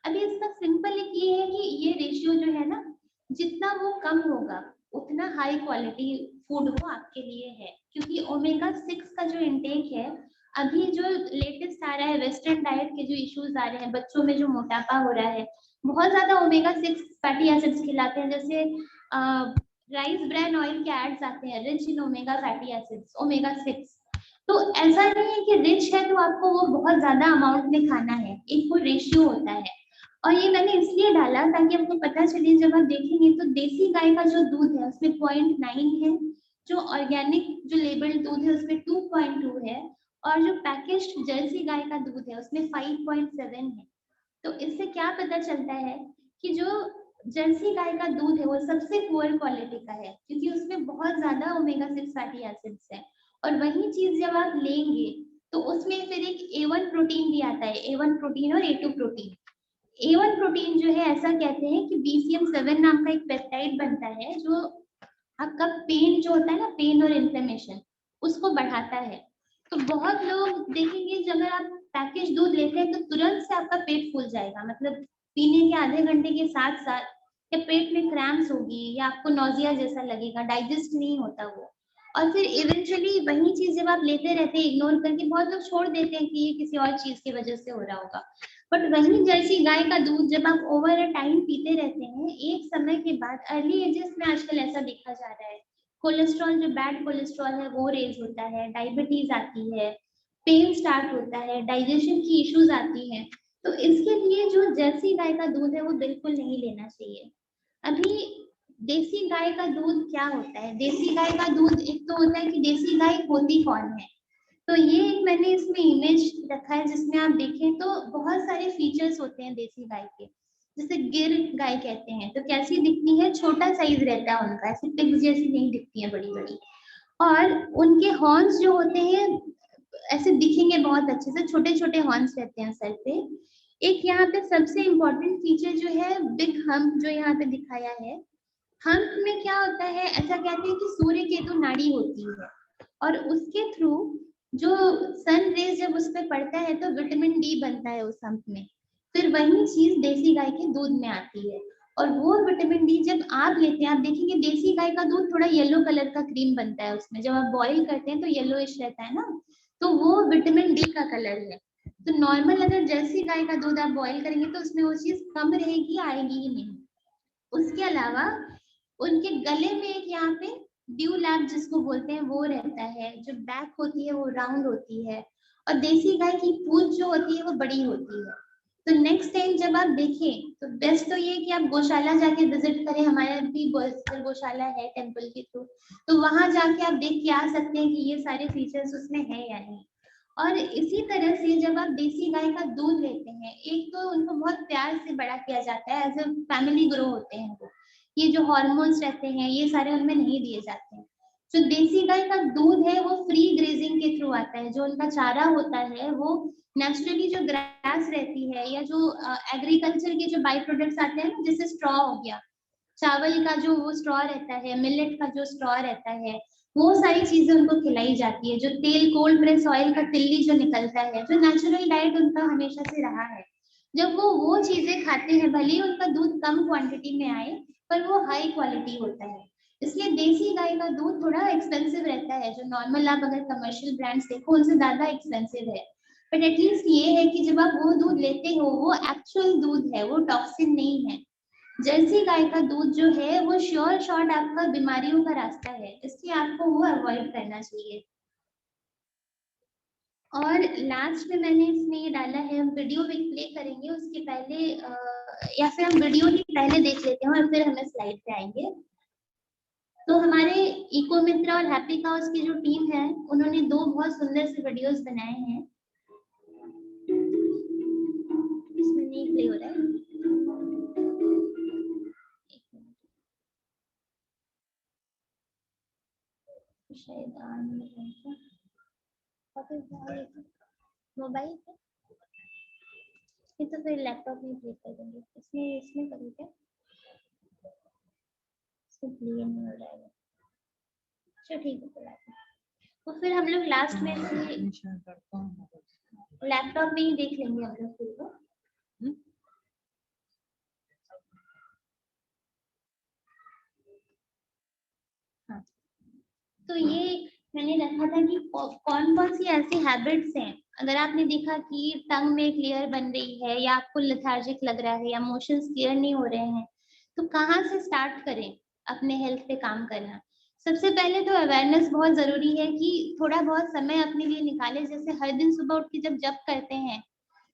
अभी इसका सिंपल एक ये है कि ये रेशियो जो है ना, जितना वो कम होगा उतना हाई क्वालिटी फूड वो आपके लिए है। क्योंकि ओमेगा 6 का जो इंटेक है, अभी जो लेटेस्ट आ रहा है वेस्टर्न डाइट के जो इश्यूज आ रहे हैं, बच्चों में जो मोटापा हो रहा है, बहुत ज्यादा ओमेगा 6 फैटी एसिड्स खिलाते हैं। जैसे राइस ब्रान ऑयल के एड्स आते हैं rich in omega fatty acids, omega 6। तो ऐसा नहीं है कि रिच है तो आपको वो बहुत ज्यादा अमाउंट में खाना है, एक वो रेशियो होता है। और ये मैंने इसलिए डाला ताकि आपको पता चले, जब आप देखेंगे तो देसी गाय का जो दूध है उसमें 0.9 है, जो ऑर्गेनिक जो लेबल्ड दूध है उसमें 2.2 है, और जो पैकेज्ड जर्सी गाय का दूध है उसमें 5.7 है। तो इससे क्या पता चलता है कि जो जर्सी गाय का दूध है वो सबसे पुअर क्वालिटी का है, क्योंकि उसमें बहुत ज्यादा ओमेगा 6 फैटी एसिड्स है। और वही चीज जब आप लेंगे तो उसमें फिर एक A1 प्रोटीन भी आता है, A1 प्रोटीन और A2 प्रोटीन। A1 प्रोटीन जो है ऐसा कहते हैं कि BCM7 नाम का एक पेप्टाइड बनता है जो आपका पेन जो होता है ना, पेन और इन्फ्लेमेशन, उसको बढ़ाता है। तो बहुत लोग देखेंगे जब अगर आप पैकेज दूध लेते हैं तो तुरंत से आपका पेट फूल जाएगा, मतलब पीने के आधे घंटे के साथ साथ या पेट में क्रैम्प्स होगी या आपको नोजिया जैसा लगेगा, डाइजेस्ट नहीं होता वो। और फिर इवेंचुअली वही चीज जब आप लेते रहते हैं इग्नोर करके, बहुत लोग छोड़ देते हैं कि ये किसी और चीज की वजह से हो रहा होगा। बट वही जर्सी गाय का दूध जब आप ओवर अ टाइम पीते रहते हैं, एक समय के बाद अर्ली एजेस में आजकल ऐसा देखा जा रहा है, कोलेस्ट्रॉल जो बैड कोलेस्ट्रॉल है वो रेज होता है, डायबिटीज आती है, पेन स्टार्ट होता है, डाइजेशन की इश्यूज आती हैं। तो इसके लिए जो जर्सी गाय का दूध है वो बिल्कुल नहीं लेना चाहिए। अभी देसी गाय का दूध क्या होता है? देसी गाय का दूध एक तो होता है कि देसी गाय होती कौन है। तो ये एक मैंने इसमें इमेज रखा है जिसमें आप देखें तो बहुत सारे फीचर्स होते हैं देसी गाय के, जैसे गिर गाय कहते हैं। तो कैसी दिखती है? छोटा साइज रहता है उनका, ऐसे पिग्स जैसी नहीं दिखती है बड़ी बड़ी, और उनके हॉर्न्स जो होते हैं ऐसे दिखेंगे बहुत अच्छे से, छोटे छोटे हॉर्न्स रहते हैं सर पे। एक यहाँ पे सबसे इम्पोर्टेंट फीचर जो है बिग हम्प जो यहाँ पे दिखाया है। हम्प में क्या होता है, ऐसा कहते हैं कि सूर्य केतु नाड़ी होती है और उसके थ्रू जो सन रेज जब उस पर पड़ता है तो विटामिन डी बनता है उस हम्प में। फिर वही चीज देसी गाय के दूध में आती है और वो विटामिन डी जब आप लेते हैं, आप देखेंगे देसी गाय का दूध थोड़ा येलो कलर का क्रीम बनता है उसमें, जब आप बॉईल करते हैं तो येलोइश रहता है ना, तो वो विटामिन डी का कलर है। तो नॉर्मल अगर जर्सी गाय का दूध आप बॉईल करेंगे तो उसमें वो चीज कम रहेगी, आएगी ही नहीं। उसके अलावा उनके गले में एक यहाँ पे ड्यू लैब जिसको बोलते हैं वो रहता है, जो बैक होती है वो राउंड होती है, और देसी गाय की पूंछ जो होती है वो बड़ी होती है। तो नेक्स्ट टाइम जब आप देखें तो बेस्ट तो ये कि आप गौशाला जाके विजिट करें, हमारे भी गौशाला है टेम्पल के थ्रू, तो वहां जाके आप देख के आ सकते हैं कि ये सारे फीचर्स उसमें है या नहीं। और इसी तरह से जब आप देसी गाय का दूध लेते हैं, एक तो उनको बहुत प्यार से बड़ा किया जाता है, एज ए फैमिली ग्रो होते हैं वो, ये जो हार्मोन्स रहते हैं ये सारे उनमें नहीं दिए जाते हैं। जो देसी गाय का दूध है वो फ्री ग्रेजिंग के थ्रू आता है, जो उनका चारा होता है वो नेचुरली जो ग्रास रहती है या जो एग्रीकल्चर के जो बाई प्रोडक्ट्स आते हैं ना, जैसे स्ट्रॉ हो गया, चावल का जो वो स्ट्रॉ रहता है, मिलेट का जो स्ट्रॉ रहता है, वो सारी चीजें उनको खिलाई जाती है। जो तेल, कोल्ड प्रेस ऑयल का तिल्ली जो निकलता है, जो नेचुरल डाइट उनका हमेशा से रहा है, जब वो चीजें खाते हैं, भले ही उनका दूध कम क्वांटिटी में आए पर वो हाई क्वालिटी होता है। इसलिए देसी गाय का दूध थोड़ा एक्सपेंसिव रहता है, जो नॉर्मल आप अगर कमर्शियल ब्रांड्स देखो उनसे ज्यादा एक्सपेंसिव है। बट एटलीस्ट ये है कि जब आप वो दूध लेते हो वो एक्चुअल दूध है, वो टॉक्सिन नहीं है। जर्सी गाय का दूध जो है वो श्योर शॉर्ट आपका बीमारियों का रास्ता है, इसलिए आपको वो अवॉइड करना चाहिए। और लास्ट में मैंने इसमें ये डाला है, हम वीडियो भी प्ले करेंगे उसके पहले, या फिर हम वीडियो ही पहले देख लेते हैं और फिर हमें स्लाइड पे आएंगे। तो हमारे इको मित्रा और हैप्पी काउस की जो टीम है उन्होंने दो बहुत सुंदर से वीडियोस बनाए हैं। इसमें नहीं प्ले हो रहा है, शायद मोबाइल पे, ये तो फिर लैपटॉप में प्ले कर देंगे। इसमें करूँ क्या? प्ले नहीं हो रहा है, चलो ठीक है कोई बात नहीं। तो फिर हम लोग लास्ट में लैपटॉप में ही देख लेंगे हम लोग फिर वो। हाँ, तो ये मैंने रखा था कि कौन कौन सी ऐसी हैबिट्स हैं, अगर आपने देखा कि टंग में एक लेयर बन रही है या आपको लेथार्जिक लग रहा है या मोशंस क्लियर नहीं हो रहे हैं, तो कहाँ से स्टार्ट करें अपने हेल्थ पे काम करना। सबसे पहले तो अवेयरनेस बहुत जरूरी है कि थोड़ा बहुत समय अपने लिए निकाले, जैसे हर दिन सुबह उठ के जब जप करते हैं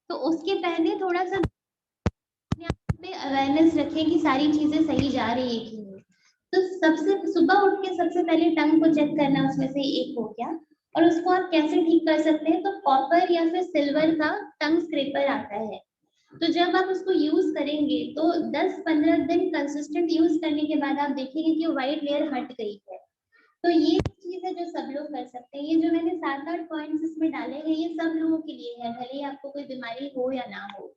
तो उसके पहले थोड़ा सा अपने आप पे अवेयरनेस रखें कि सारी चीजें सही जा रही है कि नहीं। तो सबसे सुबह उठ के सबसे पहले टंग को चेक करना, उसमें से एक हो गया। और उसको आप कैसे ठीक कर सकते हैं, तो कॉपर या फिर सिल्वर का टंग स्क्रैपर आता है, तो जब आप उसको यूज करेंगे तो 10-15 दिन कंसिस्टेंट यूज करने के बाद आप देखेंगे कि व्हाइट लेयर हट गई है। तो ये चीज है जो सब लोग कर सकते हैं। ये जो मैंने 7-8 पॉइंट्स इसमें डाले हैं ये सब लोगों के लिए है, भले ही आपको कोई बीमारी हो या ना हो।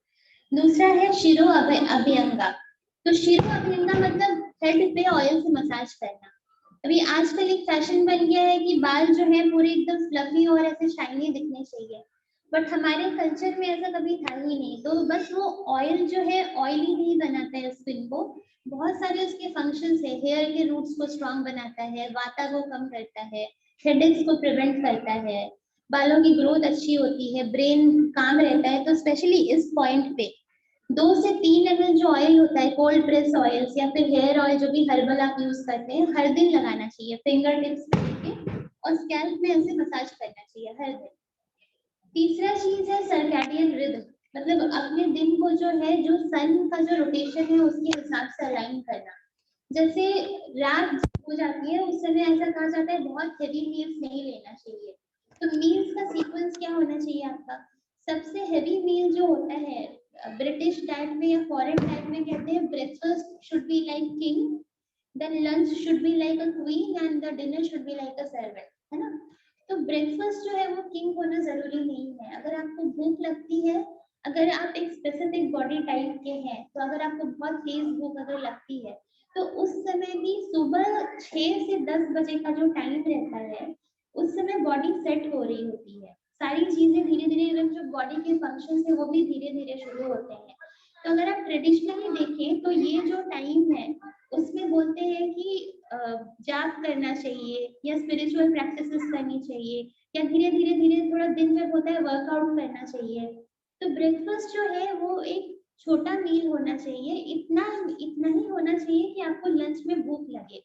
दूसरा है शिरो अभ्यंगा। तो शिरो अभ्यंगा मतलब हेड पे ऑयल से मसाज करना। अभी आजकल एक फैशन बन गया है कि बाल जो है पूरे एकदम फ्लफी और ऐसे शाइनी दिखने चाहिए, बट हमारे कल्चर में ऐसा कभी था ही नहीं। तो बस वो ऑयल जो है ऑयली नहीं बनाता है स्किन को, बहुत सारे उसके फंक्शंस है। हेयर के रूट्स को स्ट्रांग बनाता है, वाता को कम करता है, हेडेक्स को प्रिवेंट करता है, बालों की ग्रोथ अच्छी होती है, ब्रेन काम रहता है। तो स्पेशली इस पॉइंट पे 2 से 3 ml जो ऑयल होता है, कोल्ड प्रेस ऑयल्स या फिर हेयर ऑयल जो भी हर्बल आप यूज करते हैं, हर दिन लगाना चाहिए फिंगर टिप्स पे लेके, और स्कैल्प में ऐसे मसाज करना चाहिए हर दिन। तीसरा चीज है सर्कैडियन रिदम, मतलब अपने दिन को जो है, जो सन का जो रोटेशन है उसके हिसाब से अलाइन करना। जैसे रात हो जाती है उस समय ऐसा कहा जाता है बहुत हेवी मील्स नहीं लेना चाहिए। तो मील्स का सीक्वेंस क्या होना चाहिए आपका? सबसे हेवी मील जो होता है ब्रिटिश डाइट में या फॉरेन डाइट में कहते हैं breakfast should be like king, then lunch should be like a queen and the dinner should be like a servant, है ना? तो ब्रेकफास्ट जो है वो किंग होना जरूरी नहीं है। अगर आपको भूख लगती है, अगर आप एक स्पेसिफिक बॉडी टाइप के हैं, तो अगर आपको बहुत तेज भूख अगर लगती है तो उस समय भी सुबह 6 से 10 बजे का जो टाइम रहता है उस समय बॉडी सेट हो रही होती है, सारी चीजें धीरे धीरे, इवन जो बॉडी के फंक्शन है वो भी धीरे धीरे शुरू होते हैं। तो अगर आप ट्रेडिशनली देखें तो ये जो टाइम है उसमें बोलते हैं कि जाप करना चाहिए या स्पिरिचुअल प्रैक्टिसेस करनी चाहिए, या धीरे धीरे धीरे थोड़ा दिन जब होता है वर्कआउट करना चाहिए। तो ब्रेकफास्ट जो है वो एक छोटा मील होना चाहिए, इतना इतना ही होना चाहिए कि आपको लंच में भूख लगे।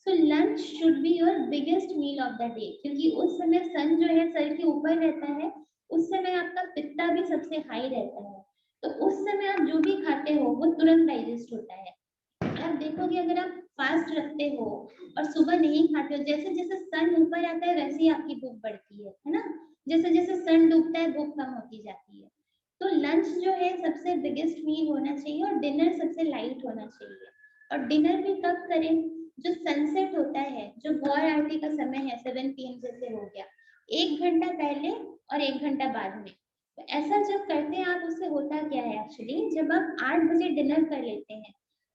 So lunch should be your biggest meal of the day, क्योंकि उस समय सन जो है सर के ऊपर रहता है, उस समय आपका पित्ता भी सबसे हाई रहता है। तो उस समय आप जो भी खाते हो वो तुरंत डाइजेस्ट होता है। आप देखोगे अगर आप फास्ट रखते हो और सुबह नहीं खाते हो, जैसे जैसे सन ऊपर आता है वैसे ही आपकी भूख बढ़ती है ना? जैसे जैसे सन डूबता है भूख कम होती जाती है। तो लंच जो है सबसे बिगेस्ट मील होना चाहिए और डिनर सबसे लाइट होना चाहिए। और डिनर भी कब करें? जो सनसेट होता है, जो गौर आरती का समय है 7 PM जैसे हो गया, 1 घंटा पहले और 1 घंटा बाद में। तो ऐसा जब करते हैं आप, उससे होता क्या है एक्चुअली, जब आप 8 बजे डिनर कर लेते हैं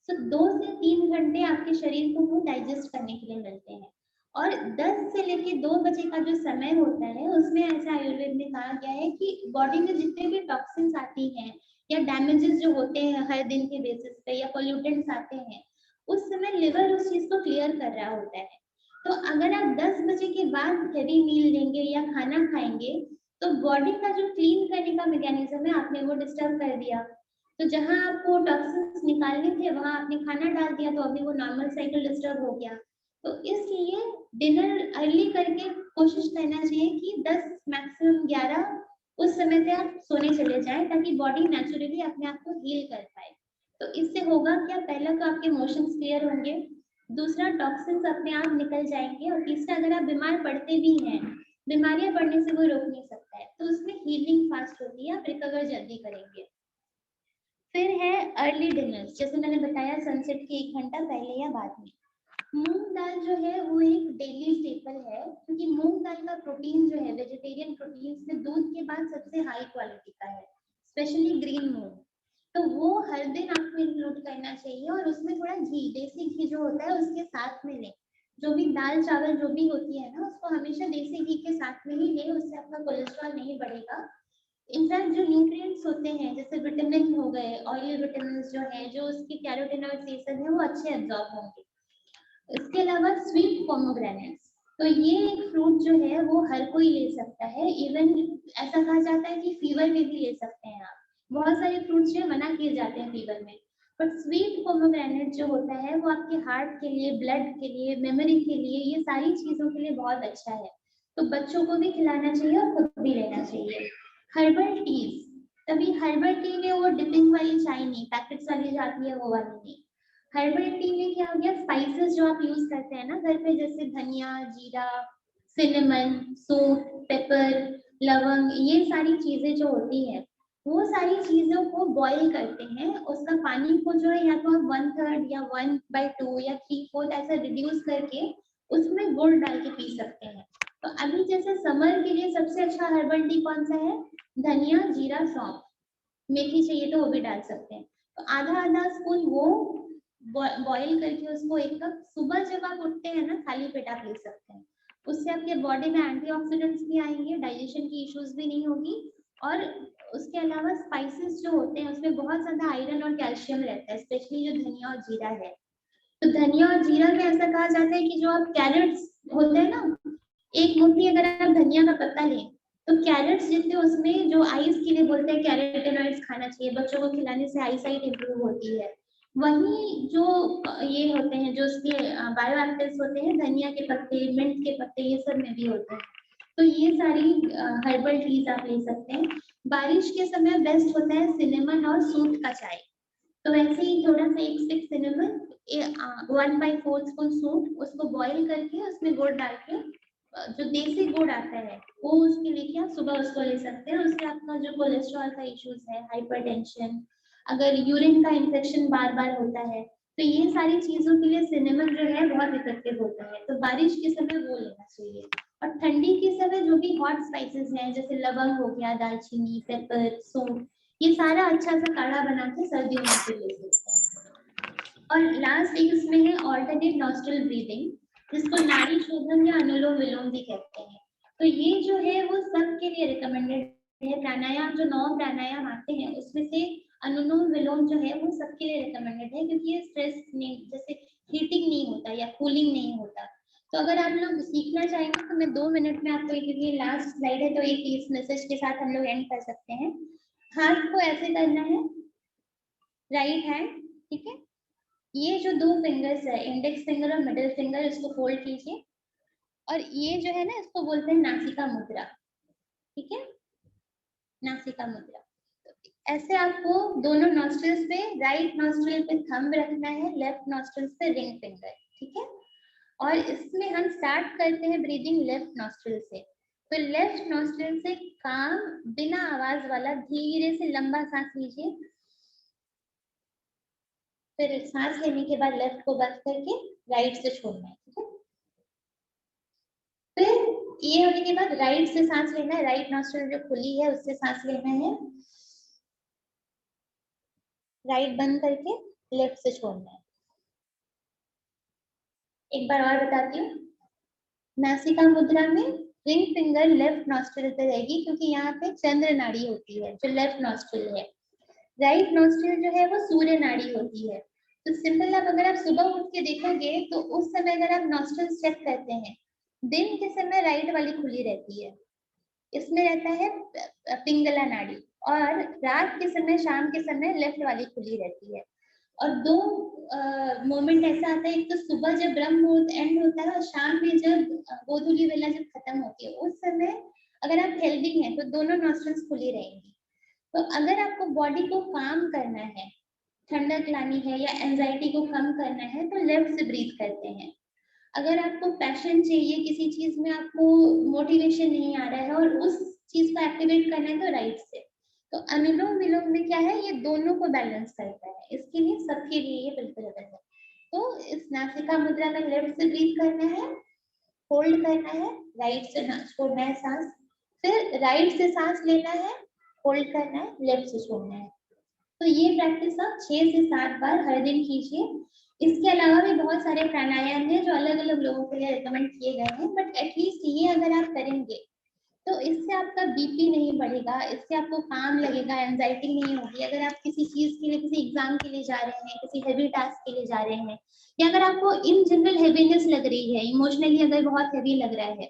तो 2 से 3 घंटे आपके शरीर को वो डाइजेस्ट करने के लिए मिलते हैं। और 10 से लेके 2 बजे का जो समय होता है उसमें ऐसा आयुर्वेद में कहा गया है कि बॉडी में जितने भी टॉक्सिन्स आती हैं या डैमेजेस जो होते हैं हर दिन के बेसिस पे या पोल्यूटेंट्स आते हैं, उस समय लिवर उस चीज को क्लियर कर रहा होता है। तो अगर आप 10 बजे के बाद हेवी मील लेंगे या खाना खाएंगे तो बॉडी का जो क्लीन करने का मैकेनिज्म है आपने वो डिस्टर्ब कर दिया। तो जहां आपको टॉक्सिन्स निकालने थे वहां आपने खाना डाल दिया, तो अभी वो नॉर्मल साइकिल डिस्टर्ब हो गया। तो इसलिए डिनर अर्ली करके कोशिश करना चाहिए कि 10 मैक्सिमम 11 उस समय पे आप सोने चले जाएं, ताकि बॉडी नेचुरली अपने आप को हील कर पाए। तो इससे होगा क्या, पहला तो आपके इमोशंस क्लियर होंगे, दूसरा टॉक्सिन्स अपने आप निकल जाएंगे, और तीसरा अगर आप बीमार पड़ते भी हैं, बीमारियां बढ़ने से कोई रोक नहीं सकता है, तो उसमें हीलिंग फास्ट होती है, आप रिकवर जल्दी करेंगे। फिर है अर्ली डिनर, जैसे मैंने बताया सनसेट के 1 घंटा पहले या बाद में। मूंग दाल जो है वो एक डेली स्टेपल है, क्योंकि मूंग दाल का प्रोटीन जो है वेजिटेरियन प्रोटीन में दूध के बाद सबसे हाई क्वालिटी का है, स्पेशली ग्रीन मूंग। तो वो हर दिन आपको इंक्लूड करना चाहिए, और उसमें थोड़ा घी, देसी घी जो होता है उसके साथ में लें। जो भी दाल चावल जो भी होती है ना, उसको हमेशा देसी घी के साथ में ही लें, उससे आपका कोलेस्ट्रॉल नहीं बढ़ेगा। इनफैक्ट जो न्यूट्रिएंट्स होते हैं जैसे विटामिन हो गए, ऑयल विटामिन जो है, जो उसकी कैरोटीनॉइड है वो अच्छे एब्जॉर्ब होंगे। इसके अलावा स्वीट पोमोग्रेनेट्स, तो ये एक फ्रूट जो है वो हर कोई ले सकता है, इवन ऐसा कहा जाता है कि फीवर में भी ले सकते हैं आप। बहुत सारे फ्रूट्स जो मना किए जाते हैं फीवर में, बट स्वीट पोमोग्रेनेट जो होता है वो आपके हार्ट के लिए, ब्लड के लिए, मेमोरी के लिए, ये सारी चीजों के लिए बहुत अच्छा है। तो बच्चों को भी खिलाना चाहिए और खुद भी लेना चाहिए। हर्बल टीज, तभी हर्बल टी में वो डिपिंग वाली चाय नहीं, पैकेट्स वाली जो आती है वो वाली नहीं। हर्बल टी में क्या हो गया, स्पाइसेस जो आप यूज करते हैं ना घर पे, जैसे धनिया, जीरा, सिनेमन, सूंठ, पेपर, लवंग, ये सारी चीजें जो होती है वो सारी चीजों को बॉईल करते हैं, उसका पानी को जो है या तो आप 1/3 या 1/2 या 3/4 ऐसा रिड्यूस करके उसमें गुड़ डाल के पी सकते हैं। तो अभी जैसे समर के लिए सबसे अच्छा हर्बल टी कौन सा है? धनिया, जीरा, सौंफ, मेथी चाहिए तो वो भी डाल सकते हैं। तो आधा आधा स्पून वो बॉईल करके उसको 1 कप सुबह जब आप उठते हैं ना खाली पेट आप ले सकते हैं। उससे आपके बॉडी में एंटीऑक्सीडेंट्स भी आएंगे, डाइजेशन की इश्यूज भी नहीं होगी, और उसके अलावा स्पाइसेस जो होते हैं उसमें बहुत ज्यादा आयरन और कैल्शियम रहता है, स्पेशली जो धनिया और जीरा है। तो धनिया और जीरा में ऐसा कहा जाता है कि जो आप कैरेट्स होते हैं ना, एक मुट्ठी अगर आप धनिया का पत्ता लें तो कैरेट्स जितने उसमें जो आईज के लिए बोलते हैं कैरोटीनॉइड्स खाना चाहिए, बच्चों को खिलाने से आई साइट इंप्रूव होती है। वहीं जो ये होते हैं जो उसके बायो एक्टिव्स होते हैं, धनिया के पत्ते, मिंट के पत्ते, ये सब में भी होते हैं। तो ये सारी हर्बल टीज आप ले सकते हैं। बारिश के समय बेस्ट होता है सिनेमन और सूट का चाय। तो वैसे ही थोड़ा सा 1 स्टिक सिनेमन, 1/4 स्पून सूट, उसको बॉईल करके उसमें गुड़ डाल के, जो देसी गुड़ आता है वो उसके लेके आप सुबह उसको ले सकते हैं। उससे आपका जो कोलेस्ट्रॉल का इश्यूज है, हाइपरटेंशन, अगर यूरिन का इन्फेक्शन बार बार होता है, तो ये सारी चीजों के लिए सिनेमन जो है बहुत इफेक्टिव होता है। तो बारिश के समय वो लेना चाहिए। और ठंडी के समय जो भी हॉट स्पाइसेस हैं, जैसे लवंग हो गया, दालचीनी, पेपर, सौंफ, ये सारा अच्छा सा काढ़ा बना के सर्दियों में भी ले सकते हैं। और लास्ट एक इसमें है ऑल्टरनेट नॉस्ट्रल ब्रीदिंग, जिसको नाड़ी शोधन या अनुलोम विलोम भी कहते हैं। तो ये जो है वो सबके लिए रिकमेंडेड है। प्राणायाम जो 9 प्राणायाम आते हैं उसमें से अनुलोम विलोम जो है वो सबके लिए रिकमेंडेड है, क्योंकि ये स्ट्रेस नहीं, जैसे हीटिंग नहीं होता या कूलिंग नहीं होता। तो अगर आप लोग सीखना चाहेंगे तो मैं 2 मिनट में आपको, क्योंकि लास्ट स्लाइड है तो एक इस मैसेज के साथ हम लोग एंड कर सकते हैं। हाथ को ऐसे करना है, राइट हैंड, ठीक है। ये जो 2 फिंगर्स है, इंडेक्स फिंगर और मिडिल फिंगर, इसको फोल्ड कीजिए। और ये जो है ना, इसको बोलते हैं नासिका मुद्रा, ठीक है, नासिका मुद्रा। तो ऐसे आपको दोनों नॉस्ट्रिल्स पे, राइट नॉस्ट्रिल पे थंब रखना है, लेफ्ट नॉस्ट्रिल्स पे रिंग फिंगर, ठीक है। और इसमें हम स्टार्ट करते हैं ब्रीदिंग लेफ्ट नॉस्ट्रिल से। तो लेफ्ट नॉस्ट्रिल से काम बिना आवाज वाला धीरे से लंबा सांस लीजिए। फिर सांस लेने के बाद लेफ्ट को बंद करके राइट से छोड़ना है, ठीक है। फिर ये होने के बाद राइट से सांस लेना है, राइट नॉस्ट्रिल जो खुली है उससे सांस लेना है, राइट बंद करके लेफ्ट से छोड़ना है। एक बार और बताती हूँ। नासिका मुद्रा में रिंग फिंगर लेफ्ट नॉस्ट्रिल पे रहेगी, क्योंकि यहाँ पे चंद्र नाड़ी होती है जो लेफ्ट नॉस्ट्रिल है। राइट नॉस्ट्रिल जो है वो सूर्य नाड़ी होती है। तो सिंपल, आप अगर आप सुबह उठ के देखोगे तो उस समय अगर आप नॉस्ट्रिल चेक करते हैं, दिन के समय राइट वाली खुली रहती है, इसमें रहता है पिंगला नाड़ी, और रात के समय, शाम के समय लेफ्ट वाली खुली रहती है। और 2 मोमेंट ऐसा आता है, एक तो सुबह जब ब्रह्म मुहूर्त एंड होता है और शाम में जब गोधूली वेला जब खत्म होती है, उस समय अगर आप हेल्दी हैं तो दोनों नॉस्ट्रिल्स खुली रहेंगी। तो अगर आपको बॉडी को काम करना है, ठंडक लानी है या एंजाइटी को कम करना है, तो लेफ्ट से ब्रीथ करते हैं। अगर आपको पैशन चाहिए, किसी चीज में आपको मोटिवेशन नहीं आ रहा है और उस चीज को एक्टिवेट करना है, तो राइट से। तो अनुलोम विलोम में क्या है, ये दोनों को बैलेंस करता है, इसके लिए सबके लिए ये बिल्कुल अलग है। तो इस नासिका मुद्रा में लेफ्ट से ब्रीथ करना है, होल्ड करना है, राइट से छोड़ना है सांस, फिर राइट से सांस लेना है, होल्ड करना है, लेफ्ट से छोड़ना है। तो ये प्रैक्टिस आप 6 से 7 बार हर दिन कीजिए। इसके अलावा भी बहुत सारे प्राणायाम हैं जो अलग अलग लोगों के लिए रिकमेंड किए गए हैं, बट एटलीस्ट ये अगर आप करेंगे तो इससे आपका बीपी नहीं बढ़ेगा, इससे आपको काम लगेगा, एंजाइटी नहीं होगी। अगर आप किसी चीज के लिए, किसी एग्जाम के लिए जा रहे हैं, किसी हैवी टास्क के लिए जा रहे हैं, या अगर आपको इन जनरल हैवीनेस लग रही है, इमोशनली अगर बहुत हैवी लग रहा है,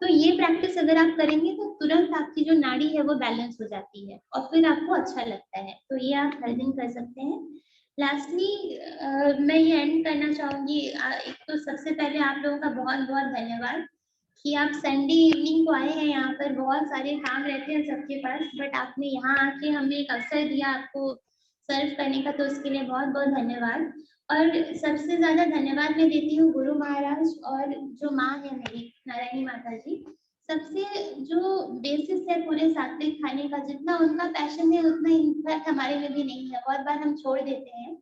तो ये प्रैक्टिस अगर आप करेंगे तो तुरंत आपकी जो नाड़ी है वो बैलेंस हो जाती है और फिर आपको अच्छा लगता है। तो ये आप हर दिन कर सकते हैं। लास्टली मैं ये एंड करना चाहूंगी, एक तो सबसे पहले आप लोगों का बहुत बहुत धन्यवाद कि आप संडे इवनिंग को आए हैं। यहाँ पर बहुत सारे काम रहते हैं सबके पास, बट आपने यहाँ आके हमें एक अवसर दिया आपको सर्व करने का, तो उसके लिए बहुत बहुत धन्यवाद। और सबसे ज्यादा धन्यवाद मैं देती हूँ गुरु महाराज और जो माँ है मेरी नारायणी माता जी। सबसे जो बेसिस है पूरे सात्विक खाने का, जितना उनका पैशन है उतना इनफैक्ट हमारे में भी नहीं है, बहुत बार हम छोड़ देते हैं,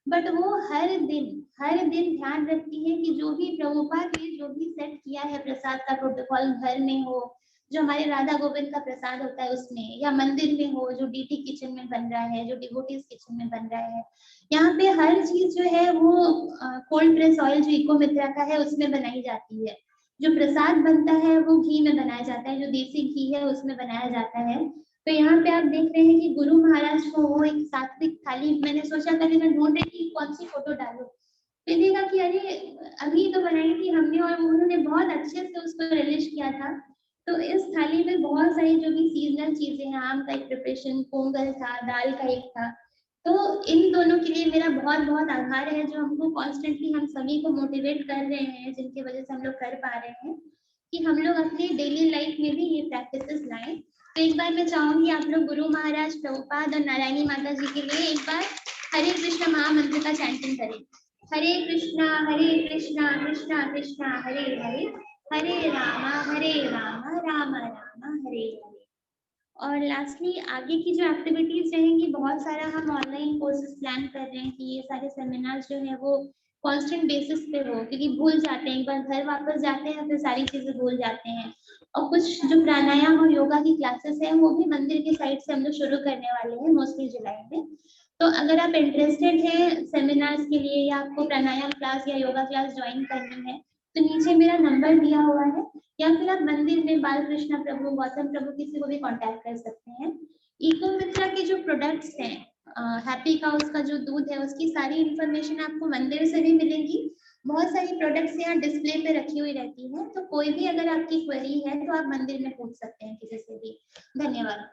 बट वो हर दिन ध्यान रखती है कि जो भी प्रभुपाद ने जो भी सेट किया है प्रसाद का प्रोटोकॉल, घर में हो जो हमारे राधा गोविंद का प्रसाद होता है उसमें, या मंदिर में हो जो डीटी किचन में बन रहा है, जो डिवोटीज किचन में बन रहा है, यहाँ पे हर चीज जो है वो कोल्ड प्रेस ऑयल जो इको मित्रा का है उसमें बनाई जाती है। जो प्रसाद बनता है वो घी में बनाया जाता है, जो देसी घी है उसमें बनाया जाता है। तो यहाँ पे आप देख रहे हैं कि गुरु महाराज को वो एक सात्विक थाली, मैंने सोचा था कि मैं ढूंढ रही थी कौन सी फोटो डालूं, फिर देखा कि अरे अभी तो बनाई थी हमने और उन्होंने बहुत अच्छे से उसको रिलीज किया था। तो इस थाली में बहुत सारी जो भी सीजनल चीजें हैं, आम का एक प्रिपरेशन, पोंगल था, दाल का एक था, तो इन दोनों के लिए मेरा बहुत बहुत आभार है, जो हमको कॉन्स्टेंटली हम सभी को मोटिवेट कर रहे हैं, जिनकी वजह से हम लोग कर पा रहे हैं कि हम लोग अपनी डेली लाइफ में भी ये प्रैक्टिसेस लाएं। तो एक बार मैं चाहूंगी आप लोग गुरु महाराज, प्रभुपाद और नारायणी माता जी के लिए एक बार हरे कृष्ण महामंत्र का चैंटिंग करें। हरे कृष्णा कृष्णा कृष्णा हरे हरे, हरे रामा राम राम हरे हरे। और लास्टली आगे की जो एक्टिविटीज रहेंगी, बहुत सारा हम ऑनलाइन कोर्सेज प्लान कर रहे हैं कि ये सारे सेमिनार्स जो है वो कांस्टेंट बेसिस पे हो, क्योंकि भूल जाते हैं, एक बार घर वापस जाते हैं फिर सारी चीजें भूल जाते हैं। और कुछ जो प्राणायाम और योगा की क्लासेस हैं वो भी मंदिर की साइड से हम लोग शुरू करने वाले हैं, मोस्टली जुलाई में। तो अगर आप इंटरेस्टेड हैं सेमिनार्स के लिए या आपको प्राणायाम क्लास या योगा क्लास ज्वाइन करनी है, तो नीचे मेरा नंबर दिया हुआ है, या फिर आप मंदिर में बाल कृष्ण प्रभु, गौतम प्रभु, किसी को भी कांटेक्ट कर सकते हैं। इको मित्रा के जो प्रोडक्ट्स हैं, हैप्पी काउस का जो दूध है, उसकी सारी इंफॉर्मेशन आपको मंदिर से भी मिलेगी। बहुत सारी प्रोडक्ट्स यहाँ डिस्प्ले पे रखी हुई रहती है, तो कोई भी अगर आपकी क्वेरी है तो आप मंदिर में पूछ सकते हैं किसी से भी। धन्यवाद।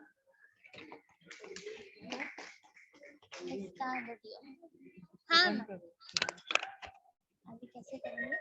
हाँ, अभी कैसे करेंगे?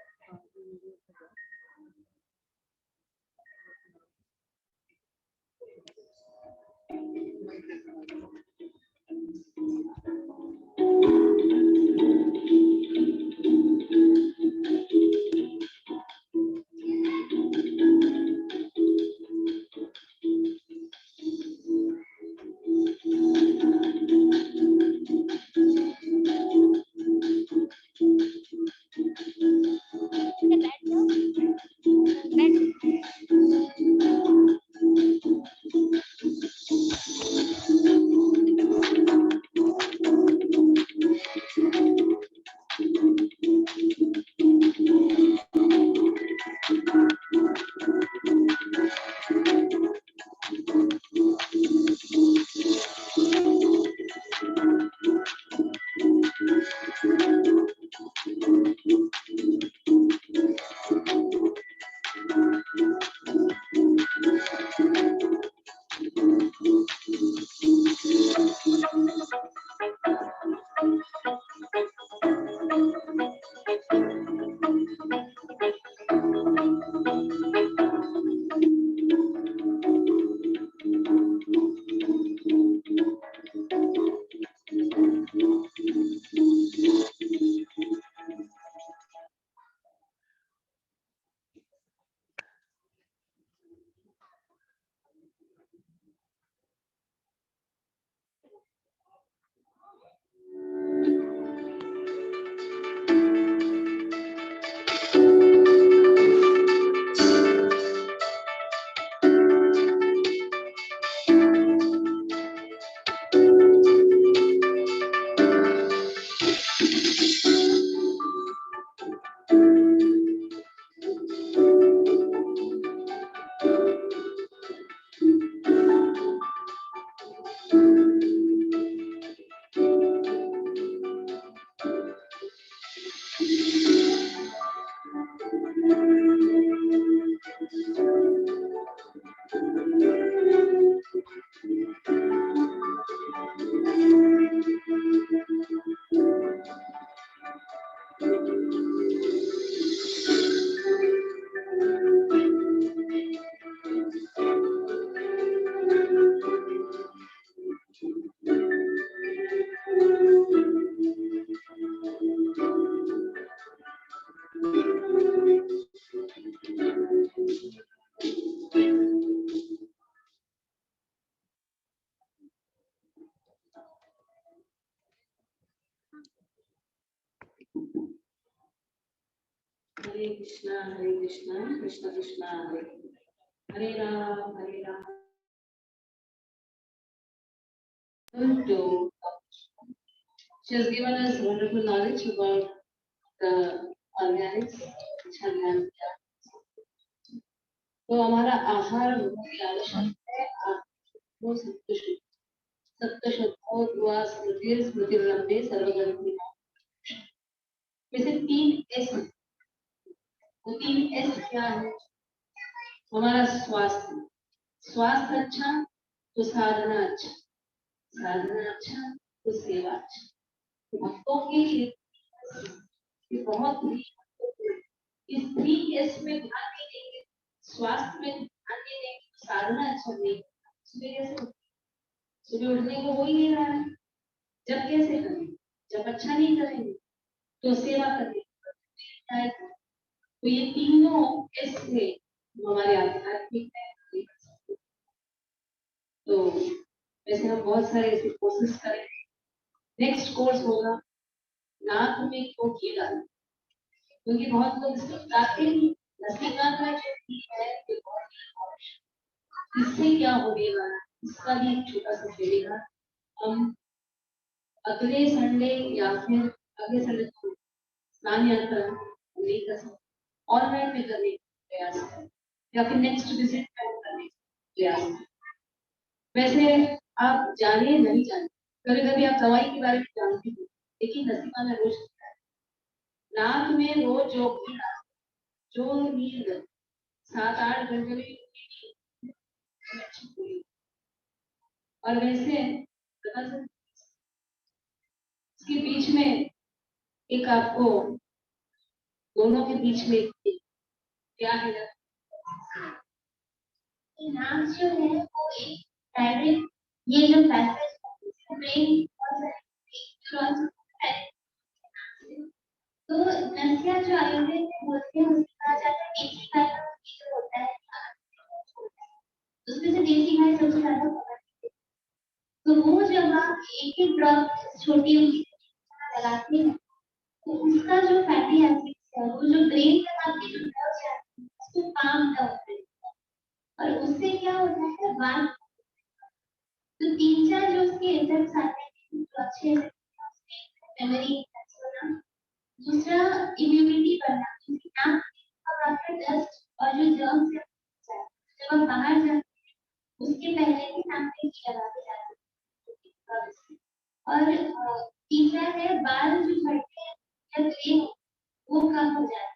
हरे कृष्णा कृष्ण कृष्ण हरे राम हरे Ram. So, she has given us wonderful knowledge about the organics which have been here. तो हमारा आहार बहुत आवश्यक है। वो सत्य शुद्धो दुआ स्मृति लंबे सर्वगति। वैसे 3 S, वो 3 S क्या है? हमारा स्वास्थ्य, स्वास्थ्य अच्छा तो साधना अच्छा, साधना अच्छा तो सेवा अच्छा। तो भक्तों के लिए ये बहुत ही इस 3S में ध्यान नहीं देंगे, स्वास्थ्य में ध्यान नहीं देंगे, तो साधना अच्छा नहीं होगा। सुबह कैसे उठेंगे? सुबह उठने को हो ही नहीं रहा है, जब कैसे करेंगे? जब अच्छा नहीं करेंगे तो सेवा करेंगे तो ये तीनों एस से हमारे आध्यात्मिक है। तो वैसे हम बहुत सारे ऐसे कोर्सेस करेंगे। नेक्स्ट कोर्स होगा नाक में क्यों घी डालना, क्योंकि बहुत लोग इसको बताते हैं नसीका का जो घी है ये बहुत ही आवश्यक। इससे क्या होगा इसका भी एक छोटा सा मिलेगा। हम अगले संडे या फिर अगले संडे को स्नान यात्रा नहीं कर सकते, ऑनलाइन में करने का प्रयास करें या फिर नेक्स्ट विजिट करने का प्रयास करें। वैसे आप जाने नहीं जाने, कभी कभी आप दवाई के बारे में जानते हो, लेकिन नसीबा में रोज नाक में रोज जो नींद 7-8 घंटे में अच्छी होगी। और वैसे इसके बीच में एक आपको दोनों के बीच में क्या है नाक जो है वो एक डायरेक्ट ये जो पैसेज ब्रेन और तो नसिया जो आयुर्वेद में बोलते हैं उसमें कहा जाता है देसी गाय का घी जो होता है उसमें से देसी गाय सबसे ज्यादा पकड़ती है। तो वो जब आप एक एक ड्रॉप छोटी उंगली से लगाते हैं तो उसका जो फैटी एसिड्स है वो जो ब्रेन तक आपके जो नर्व्स है उसको काम डाउन करता है और उससे क्या होता है बाल तो 3-4 जो उसके इफेक्ट्स आते हैं जो अच्छे मेमोरी होना, दूसरा इम्यूनिटी बढ़ना, क्योंकि नाक अब आपका डस्ट और जो जर्म्स है जब आप बाहर जाते हैं उसके पहले ही नाक में घी लगा के जाते हैं। और तीसरा है बाल जो झड़ते हैं या ग्रे वो कम हो जाए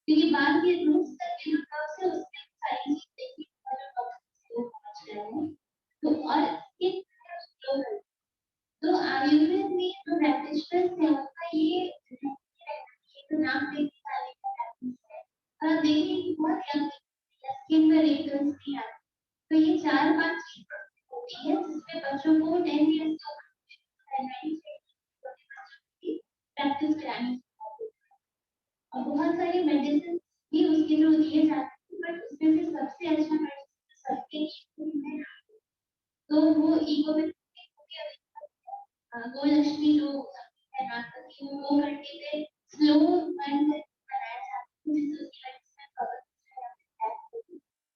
क्योंकि बाल के रूट्स तक के जो कर्व्स है उसमें सारी चीजें जो टॉक्सिन्स वो पहुंच रहे हैं। तो और इसके तो आयुर्वेद में जो प्रैक्टिशनर्स हैं उनका ये तो नाम देखने वाले का प्रैक्टिस है और देखिए कि बहुत यंग स्किन का रेट नहीं आता तो ये 4-5 चीजें होती है जिसमें बच्चों को 10 इयर्स प्रैक्टिस करानी और बहुत सारे मेडिसिन भी उसके थ्रू दिए जाते हैं बट उसमें से सबसे अच्छा मेडिसिन सबके लिए तो वो ईगो में गोलक्ष्मी जो है नाटक वो करके थे स्लो माइंड बनाया जाता है जिससे उसकी मेडिसिन कवर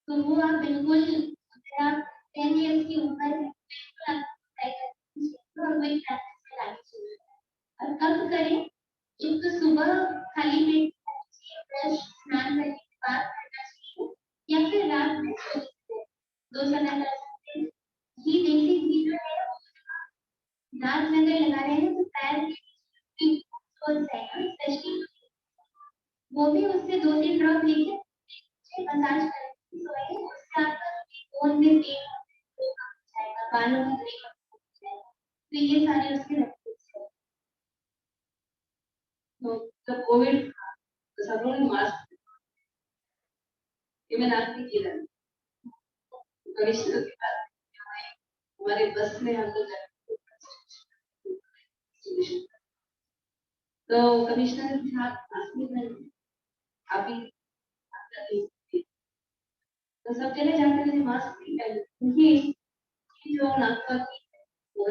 तो वो आप बिल्कुल अगर आप 10 इयर्स की उम्र है बिल्कुल आप ट्राई करें और वही प्रैक्टिस में लानी चाहिए और कब करें एक तो सुबह खाली पेट फ्रेश स्नान करने के बाद करना चाहिए या फिर रात में सोने से दो समय कर सकते हैं। ये देसी घी जो है दांत में अगर लगा रहे हैं तो पैर की सोच है स्पेशली वो भी उससे 2-3 ड्रॉप लेके मसाज करें सोए उससे आपका बोन में पेन हो जाएगा बालों में ग्रे हो जाएगा तो ये सारे उसके बेनिफिट्स हैं। तो जब कोविड था तो सब लोग मास्क ये मैं नाक में किया कमिश्नर के पास हमारे बस में हम लोग तो कमिश्नर के साथ मास्क में अभी तो सब चले जाते थे मास्क नहीं पहने क्योंकि जो नाक का वो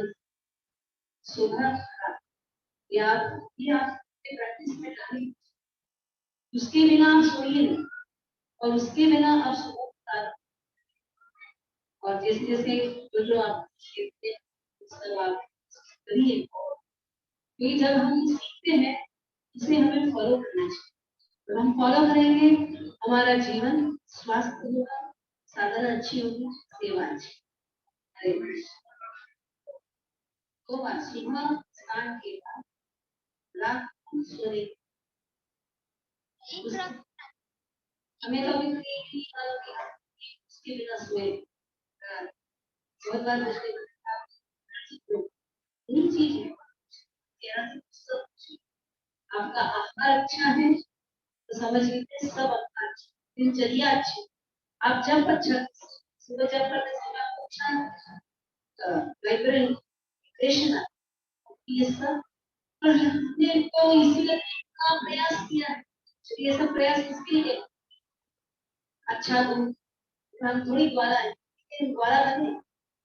सुबह या प्रैक्टिस में डाली उसके बिना आप सोइए नहीं और उसके बिना आप सो और जैसे जैसे जो आप सीखते हैं आप करिए क्योंकि जब हम सीखते हैं उसे हमें फॉलो करना चाहिए। तो हम फॉलो करेंगे हमारा जीवन स्वास्थ्य होगा, साधना अच्छी होगी, सेवा अच्छी। हरे कृष्ण। तो सुबह स्नान के बाद रात को सोने हमें कभी उसके बिना सोए बहुत बार मुझे यही चीज है तेरा सब कुछ। आपका आहार अच्छा है तो समझ लीजिए सब आपका अच्छा, दिनचर्या अच्छी, आप जब अच्छा सुबह जब करते समय आपको अच्छा वाइब्रेंट कृष्ण ये सब और हमने तो इसीलिए का प्रयास किया है। ये सब प्रयास इसके लिए अच्छा तुम हम थोड़ी द्वारा है लेकिन द्वारा बने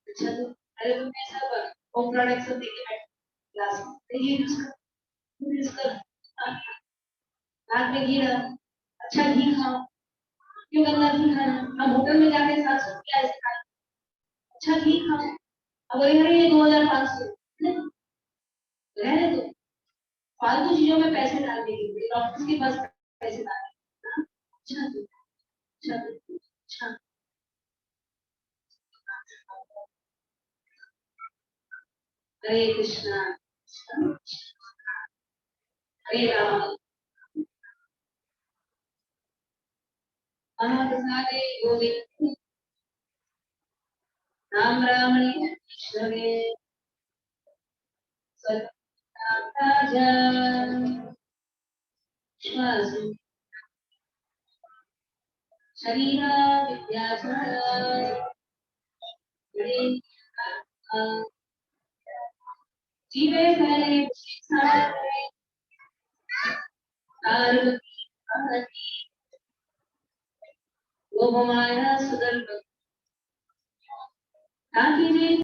अच्छा तो अरे तुमने सब होम प्रोडक्ट सब देके बैठ क्लास में तो ये यूज कर रात में घी डालो, अच्छा घी खाओ, क्यों गंदा घी खाना, हम होटल में जाके 700 रुपया ऐसे खाते, अच्छा घी खाओ, अब ये 2500 रहने दो, फालतू चीजों में पैसे डालने के लिए डॉक्टर्स के पास पैसे डालने अच्छा अच्छा अच्छा हरे कृष्णा हरे राम महाप्रसादे गोविंद राम राम हरे सत्ता शरीर विद्या जीवे पहले वो हमारा सुदर्शन ताकि